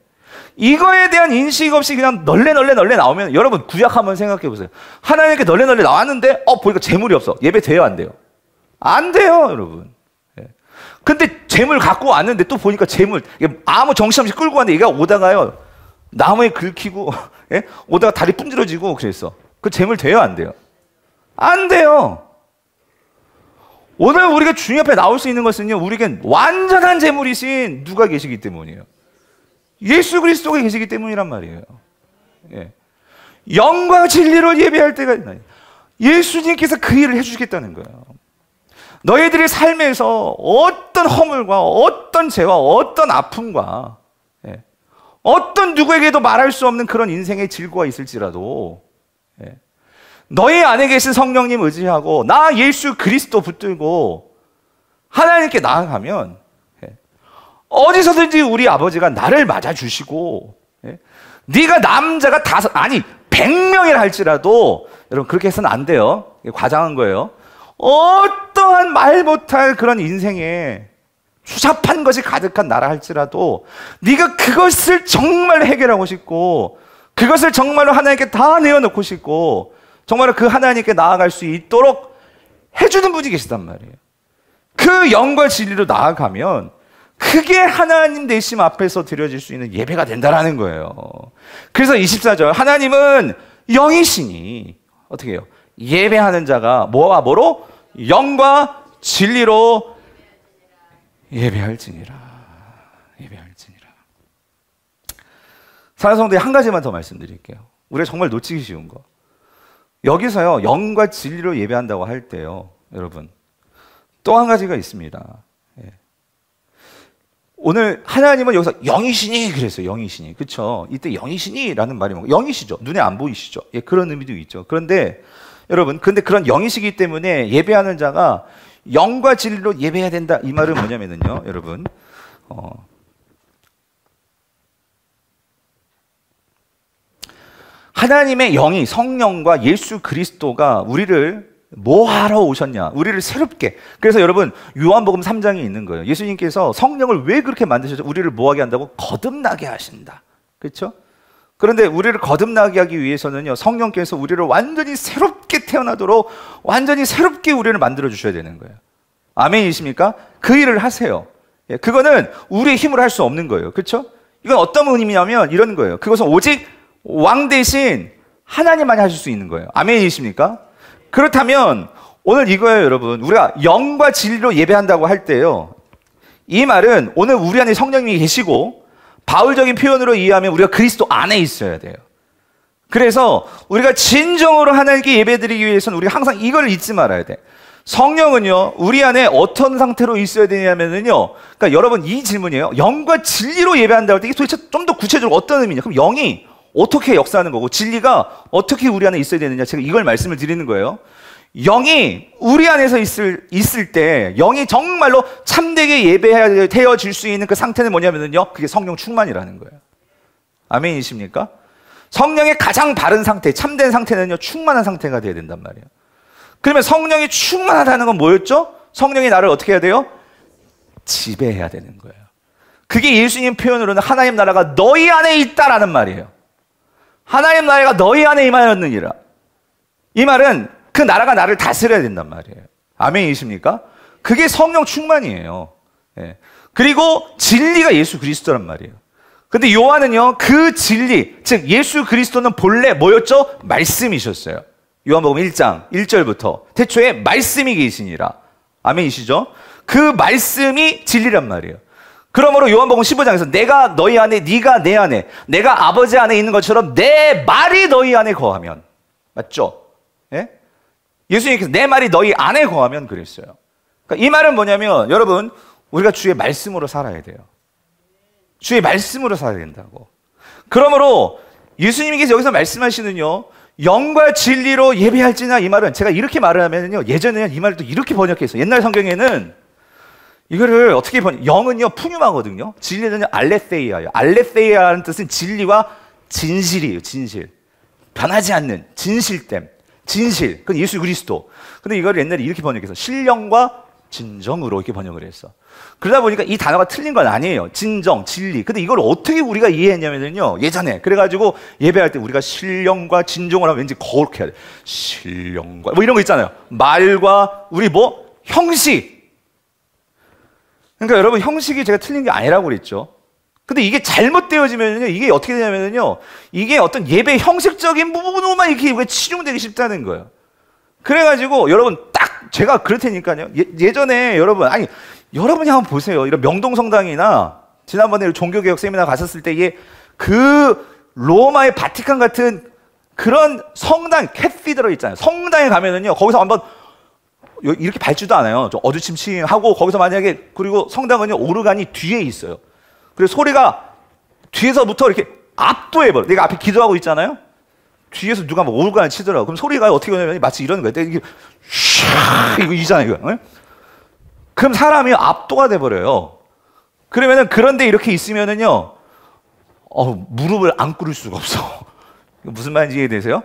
이거에 대한 인식 없이 그냥 널레 나오면, 여러분 구약 한번 생각해 보세요. 하나님께 널레 나왔는데 보니까 재물이 없어. 예배 돼요, 안 돼요? 안 돼요, 여러분. 예. 근데 재물 갖고 왔는데 또 보니까 재물 아무 정신없이 끌고 왔는데 얘가 오다가요 나무에 긁히고 예? 오다가 다리 분질러지고 그랬어. 그 재물 돼요, 안 돼요? 안 돼요. 오늘 우리가 주님 앞에 나올 수 있는 것은요, 우리에겐 완전한 재물이신 누가 계시기 때문이에요. 예수 그리스도가 계시기 때문이란 말이에요. 예. 영과 진리로 예배할 때가 있나요? 예수님께서 그 일을 해주시겠다는 거예요. 너희들의 삶에서 어떤 허물과 어떤 죄와 어떤 아픔과 예. 어떤 누구에게도 말할 수 없는 그런 인생의 질고가 있을지라도 예. 너희 안에 계신 성령님 의지하고 나 예수 그리스도 붙들고 하나님께 나아가면 어디서든지 우리 아버지가 나를 맞아주시고 네가 남자가 100명이라 할지라도 여러분 그렇게 해서는 안 돼요. 과장한 거예요. 어떠한 말 못할 그런 인생에 추잡한 것이 가득한 나라 할지라도 네가 그것을 정말 해결하고 싶고 그것을 정말로 하나님께 다 내어놓고 싶고 정말로 그 하나님께 나아갈 수 있도록 해주는 분이 계시단 말이에요. 그 영과 진리로 나아가면 그게 하나님 되심 앞에서 드려질 수 있는 예배가 된다라는 거예요. 그래서 24절 하나님은 영이시니 어떻게 해요? 예배하는 자가 뭐로? 영과 진리로 예배할지니라. 사랑하는 성도님, 한 가지만 더 말씀드릴게요. 우리가 정말 놓치기 쉬운 거. 여기서요, 영과 진리로 예배한다고 할 때요, 여러분, 또 한 가지가 있습니다. 예. 오늘 하나님은 여기서 영이시니 그랬어요. 영이시니. 그렇죠? 이때 영이시니라는 말이 뭔가 영이시죠. 눈에 안 보이시죠. 예, 그런 의미도 있죠. 그런데 여러분, 근데 그런 영이시기 때문에 예배하는 자가 영과 진리로 예배해야 된다. 이 말은 뭐냐면요, 여러분, 하나님의 영이 성령과 예수 그리스도가 우리를 뭐 하러 오셨냐? 우리를 새롭게. 그래서 여러분 요한복음 3장에 있는 거예요. 예수님께서 성령을 왜 그렇게 만드셨죠? 우리를 뭐 하게 한다고? 거듭나게 하신다. 그렇죠? 그런데 우리를 거듭나게 하기 위해서는요, 성령께서 우리를 완전히 새롭게 태어나도록 완전히 새롭게 우리를 만들어 주셔야 되는 거예요. 아멘이십니까? 그 일을 하세요. 예, 그거는 우리의 힘으로 할 수 없는 거예요. 그렇죠? 이건 어떤 의미냐면 이런 거예요. 그것은 오직 왕 대신 하나님만이 하실 수 있는 거예요. 아멘이십니까? 그렇다면 오늘 이거예요, 여러분. 우리가 영과 진리로 예배한다고 할 때요, 이 말은 오늘 우리 안에 성령님이 계시고 바울적인 표현으로 이해하면 우리가 그리스도 안에 있어야 돼요. 그래서 우리가 진정으로 하나님께 예배드리기 위해서는 우리가 항상 이걸 잊지 말아야 돼. 성령은요, 우리 안에 어떤 상태로 있어야 되냐면요, 그러니까 여러분 이 질문이에요. 영과 진리로 예배한다고 할 때 이게 도대체 좀 더 구체적으로 어떤 의미냐? 그럼 영이 어떻게 역사하는 거고 진리가 어떻게 우리 안에 있어야 되느냐, 제가 이걸 말씀을 드리는 거예요. 영이 우리 안에서 있을 때 영이 정말로 참되게 예배되어질 수 있는 그 상태는 뭐냐면요, 그게 성령 충만이라는 거예요. 아멘이십니까? 성령의 가장 바른 상태, 참된 상태는요, 충만한 상태가 돼야 된단 말이에요. 그러면 성령이 충만하다는 건 뭐였죠? 성령이 나를 어떻게 해야 돼요? 지배해야 되는 거예요. 그게 예수님 표현으로는 하나님 나라가 너희 안에 있다라는 말이에요. 하나님 나라가 너희 안에 임하였느니라. 이 말은 그 나라가 나를 다스려야 된단 말이에요. 아멘이십니까? 그게 성령 충만이에요. 예. 그리고 진리가 예수 그리스도란 말이에요. 근데 요한은요, 그 진리, 즉 예수 그리스도는 본래 뭐였죠? 말씀이셨어요. 요한복음 1장 1절부터 태초에 말씀이 계시니라. 아멘이시죠? 그 말씀이 진리란 말이에요. 그러므로 요한복음 15장에서 내가 너희 안에, 네가 내 안에, 내가 아버지 안에 있는 것처럼 내 말이 너희 안에 거하면, 맞죠? 예? 예수님께서 내 말이 너희 안에 거하면 그랬어요. 그러니까 이 말은 뭐냐면, 여러분, 우리가 주의 말씀으로 살아야 돼요. 주의 말씀으로 살아야 된다고. 그러므로 예수님께서 여기서 말씀하시는요, 영과 진리로 예배할지나, 이 말은 제가 이렇게 말을 하면요, 예전에는 이 말을 또 이렇게 번역했어요. 옛날 성경에는 이거를 어떻게 영은요, 풍요하거든요. 진리는요, 알레세이아예요. 알레세이아라는 뜻은 진리와 진실이에요. 진실. 변하지 않는 진실됨, 진실, 그건 예수 그리스도. 근데 이걸 옛날에 이렇게 번역해서 신령과 진정으로 이렇게 번역을 했어. 그러다 보니까 이 단어가 틀린 건 아니에요. 진정, 진리. 근데 이걸 어떻게 우리가 이해했냐면요, 예전에 그래가지고 예배할 때 우리가 신령과 진정을 하면 왠지 거룩해야 돼. 신령과 뭐 이런 거 있잖아요. 말과 우리 뭐 형식. 그러니까 여러분, 형식이 제가 틀린 게 아니라고 그랬죠. 근데 이게 잘못되어지면요, 이게 어떻게 되냐면요, 이게 어떤 예배 형식적인 부분으로만 이렇게 치중되기 쉽다는 거예요. 그래가지고 여러분, 딱 제가 그럴 테니까요. 예전에 여러분, 아니 여러분이 한번 보세요. 이런 명동성당이나 지난번에 종교개혁 세미나 갔었을 때에 그 로마의 바티칸 같은 그런 성당, 캐피드럴 있잖아요. 성당에 가면은요, 거기서 한번 이렇게 밟지도 않아요. 좀 어두침침하고, 거기서 만약에, 그리고 성당은요, 오르간이 뒤에 있어요. 그래서 소리가 뒤에서부터 이렇게 압도해버려. 내가 앞에 기도하고 있잖아요. 뒤에서 누가 막 오르간을 치더라고. 그럼 소리가 어떻게 오냐면 마치 이러는 거예요. 이게 샤 이거 이잖아요. 이거. 네? 그럼 사람이 압도가 돼버려요. 그러면은, 그런데 이렇게 있으면은요, 무릎을 안 꿇을 수가 없어. 무슨 말인지 이해되세요?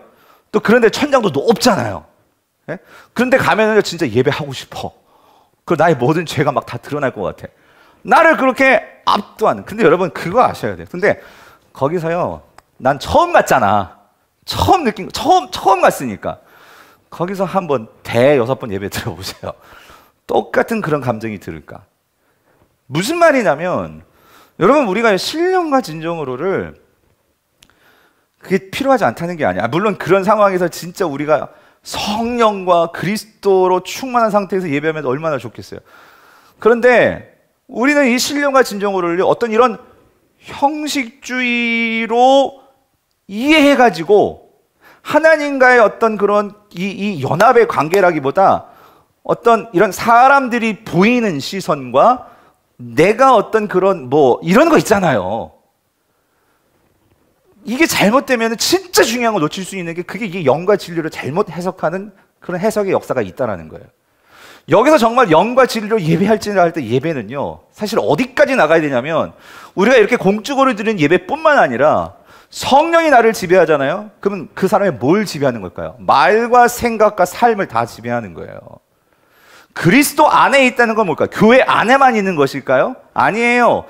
또 그런데 천장도 높잖아요. 네? 그런데 가면은 진짜 예배하고 싶어. 그 나의 모든 죄가 막 다 드러날 것 같아. 나를 그렇게 압도하는. 근데 여러분, 그거 아셔야 돼요. 근데 거기서요, 난 처음 갔잖아. 처음 느낀 거, 처음 갔으니까. 거기서 한번 6번 예배 들어보세요. 똑같은 그런 감정이 들을까? 무슨 말이냐면, 여러분, 우리가 신령과 진정으로를 그게 필요하지 않다는 게 아니야. 물론 그런 상황에서 진짜 우리가 성령과 그리스도로 충만한 상태에서 예배하면 얼마나 좋겠어요. 그런데 우리는 이 신령과 진정으로를 어떤 이런 형식주의로 이해해가지고 하나님과의 어떤 그런 이 연합의 관계라기보다 어떤 이런 사람들이 보이는 시선과 내가 어떤 그런 뭐 이런 거 있잖아요. 이게 잘못되면 진짜 중요한 걸 놓칠 수 있는 게, 그게 이게 영과 진리를 잘못 해석하는 그런 해석의 역사가 있다라는 거예요. 여기서 정말 영과 진리로 예배할지라 할 때 예배는요, 사실 어디까지 나가야 되냐면, 우리가 이렇게 공적으로 드리는 예배뿐만 아니라 성령이 나를 지배하잖아요. 그러면 그 사람이 뭘 지배하는 걸까요? 말과 생각과 삶을 다 지배하는 거예요. 그리스도 안에 있다는 건 뭘까요? 교회 안에만 있는 것일까요? 아니에요.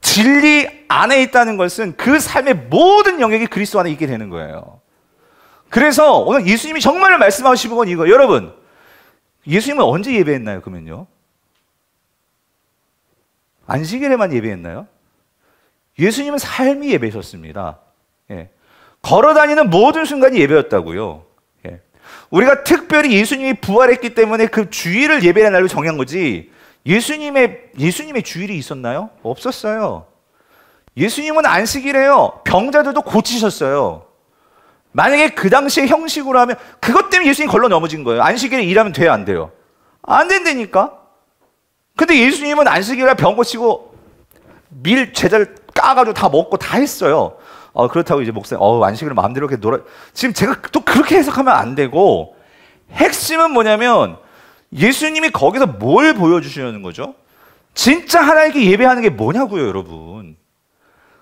진리 안에 있다는 것은 그 삶의 모든 영역이 그리스도 안에 있게 되는 거예요. 그래서 오늘 예수님이 정말 말씀하시는 건 이거. 여러분, 예수님은 언제 예배했나요? 그러면요, 안식일에만 예배했나요? 예수님은 삶이 예배셨습니다. 예. 걸어다니는 모든 순간이 예배였다고요. 예. 우리가 특별히 예수님이 부활했기 때문에 그 주일을 예배의 날로 정한 거지, 예수님의 주일이 있었나요? 없었어요. 예수님은 안식일에요, 병자들도 고치셨어요. 만약에 그 당시의 형식으로 하면, 그것 때문에 예수님이 걸러 넘어진 거예요. 안식일에 일하면 돼요, 안 돼요? 안 된다니까? 근데 예수님은 안식일에 병 고치고 제자를 까가지고 다 먹고 다 했어요. 그렇다고 이제 목사님, 안식일을 마음대로 이렇게 지금 제가 또 그렇게 해석하면 안 되고, 핵심은 뭐냐면, 예수님이 거기서 뭘 보여주시려는 거죠? 진짜 하나님께 예배하는 게 뭐냐고요, 여러분.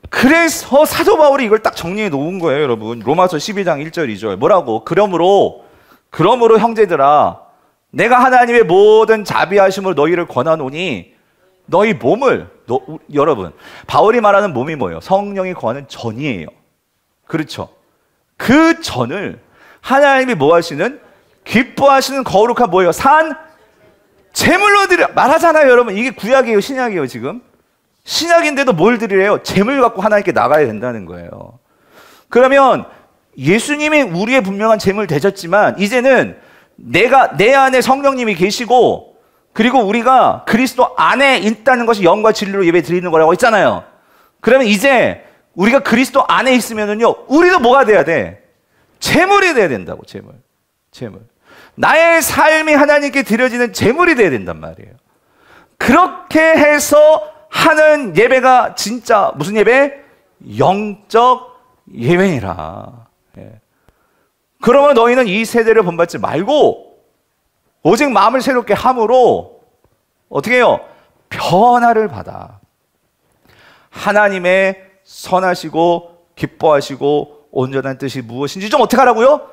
그래서 사도 바울이 이걸 딱 정리해 놓은 거예요, 여러분. 로마서 12장 1절 2절. 뭐라고? 그러므로 형제들아, 내가 하나님의 모든 자비하심으로 너희를 권하노니 너희 몸을, 여러분, 바울이 말하는 몸이 뭐예요? 성령이 거하는 전이에요. 그렇죠? 그 전을 하나님이 뭐 하시는? 기뻐하시는 거룩한 뭐예요? 산 제물로 드려. 말하잖아요, 여러분. 이게 구약이에요, 신약이에요, 지금? 신약인데도 뭘 드리래요? 제물 갖고 하나님께 나가야 된다는 거예요. 그러면 예수님이 우리의 분명한 제물 되셨지만, 이제는 내 안에 성령님이 계시고, 그리고 우리가 그리스도 안에 있다는 것이 영과 진리로 예배 드리는 거라고 했잖아요. 그러면 이제 우리가 그리스도 안에 있으면은요, 우리도 뭐가 돼야 돼? 제물이 돼야 된다고. 제물. 나의 삶이 하나님께 드려지는 제물이 돼야 된단 말이에요. 그렇게 해서 하는 예배가 진짜 무슨 예배? 영적 예배니라. 예. 그러면 너희는 이 세대를 본받지 말고 오직 마음을 새롭게 함으로 어떻게 해요? 변화를 받아. 하나님의 선하시고 기뻐하시고 온전한 뜻이 무엇인지 좀 어떻게 하라고요?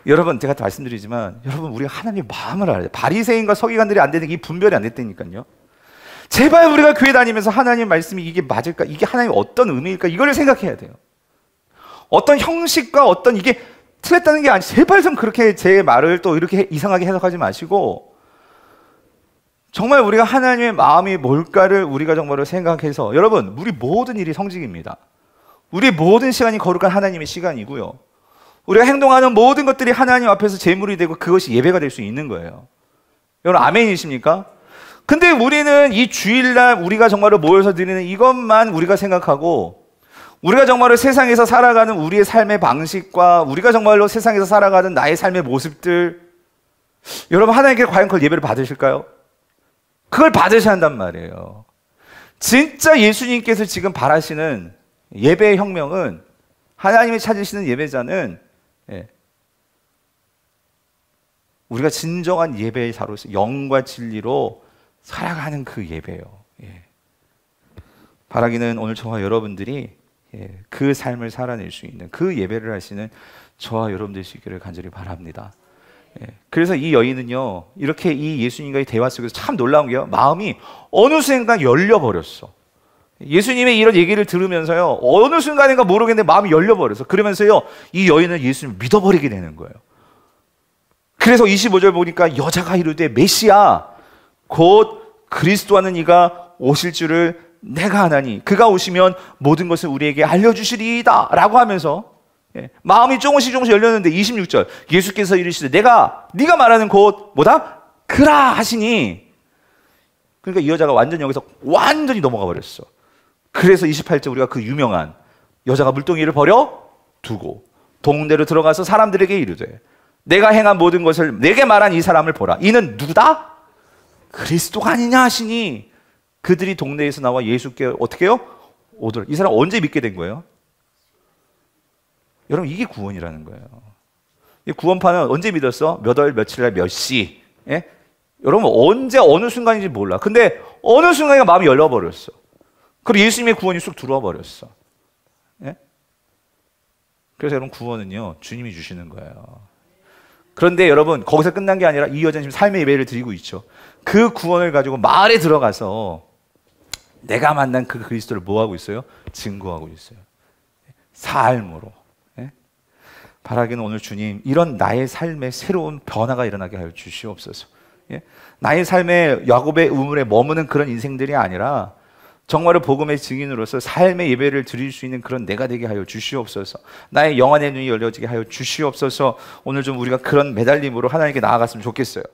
여러분, 제가 말씀드리지만 여러분, 우리가 하나님의 마음을 알아야 돼요. 바리새인과 서기관들이 안 되는 게 이 분별이 안 됐다니까요. 제발 우리가 교회 다니면서 하나님 말씀이 이게 맞을까? 이게 하나님의 어떤 의미일까? 이걸 생각해야 돼요. 어떤 형식과 어떤 이게 틀렸다는 게 아니, 제발 좀 그렇게 제 말을 또 이렇게 이상하게 해석하지 마시고, 정말 우리가 하나님의 마음이 뭘까를 우리가 정말로 생각해서, 여러분, 우리 모든 일이 성직입니다. 우리 모든 시간이 거룩한 하나님의 시간이고요. 우리가 행동하는 모든 것들이 하나님 앞에서 제물이 되고 그것이 예배가 될 수 있는 거예요. 여러분, 아멘이십니까? 근데 우리는 이 주일날 우리가 정말로 모여서 드리는 이것만 우리가 생각하고, 우리가 정말로 세상에서 살아가는 우리의 삶의 방식과 우리가 정말로 세상에서 살아가는 나의 삶의 모습들, 여러분, 하나님께 과연 그걸 예배를 받으실까요? 그걸 받으셔야 한단 말이에요. 진짜 예수님께서 지금 바라시는 예배의 혁명은, 하나님이 찾으시는 예배자는 우리가 진정한 예배의 자로서 영과 진리로 살아가는 그 예배예요. 바라기는 오늘 저와 여러분들이 그 삶을 살아낼 수 있는 그 예배를 하시는 저와 여러분들 되시기를 간절히 바랍니다. 그래서 이 여인은요, 이렇게 이 예수님과의 대화 속에서 참 놀라운 게요, 마음이 어느 순간 열려버렸어. 예수님의 이런 얘기를 들으면서요, 어느 순간인가 모르겠는데 마음이 열려버렸어. 그러면서요, 이 여인은 예수님을 믿어버리게 되는 거예요. 그래서 25절 보니까 여자가 이르되 메시아 곧 그리스도하는 이가 오실 줄을 내가 아나니 그가 오시면 모든 것을 우리에게 알려주시리이다 라고 하면서 마음이 조금씩 열렸는데 26절 예수께서 이르시되 네가 말하는 곧 뭐다? 그라 하시니, 그러니까 이 여자가 완전히 여기서 완전히 넘어가 버렸어. 그래서 28절 우리가 그 유명한 여자가 물동이를 버려 두고 동대로 들어가서 사람들에게 이르되 내가 행한 모든 것을 내게 말한 이 사람을 보라. 이는 누구다? 그리스도가 아니냐 하시니 그들이 동네에서 나와 예수께 어떻게 해요? 오더라. 이 사람 언제 믿게 된 거예요? 여러분, 이게 구원이라는 거예요. 이 구원파는 언제 믿었어? 몇 월 며칠 날 몇 시. 여러분, 언제 어느 순간인지 몰라. 근데 어느 순간에 마음이 열려버렸어. 그리고 예수님의 구원이 쑥 들어와 버렸어. 그래서 여러분, 구원은요 주님이 주시는 거예요. 그런데 여러분, 거기서 끝난 게 아니라 이 여자는 지금 삶의 예배를 드리고 있죠. 그 구원을 가지고 마을에 들어가서 내가 만난 그 그리스도를 뭐하고 있어요? 증거하고 있어요. 삶으로. 바라기는 오늘 주님, 이런 나의 삶에 새로운 변화가 일어나게 하여 주시옵소서. 나의 삶에 야곱의 우물에 머무는 그런 인생들이 아니라 정말로 복음의 증인으로서 삶의 예배를 드릴 수 있는 그런 내가 되게 하여 주시옵소서. 나의 영안의 눈이 열려지게 하여 주시옵소서. 오늘 좀 우리가 그런 매달림으로 하나님께 나아갔으면 좋겠어요.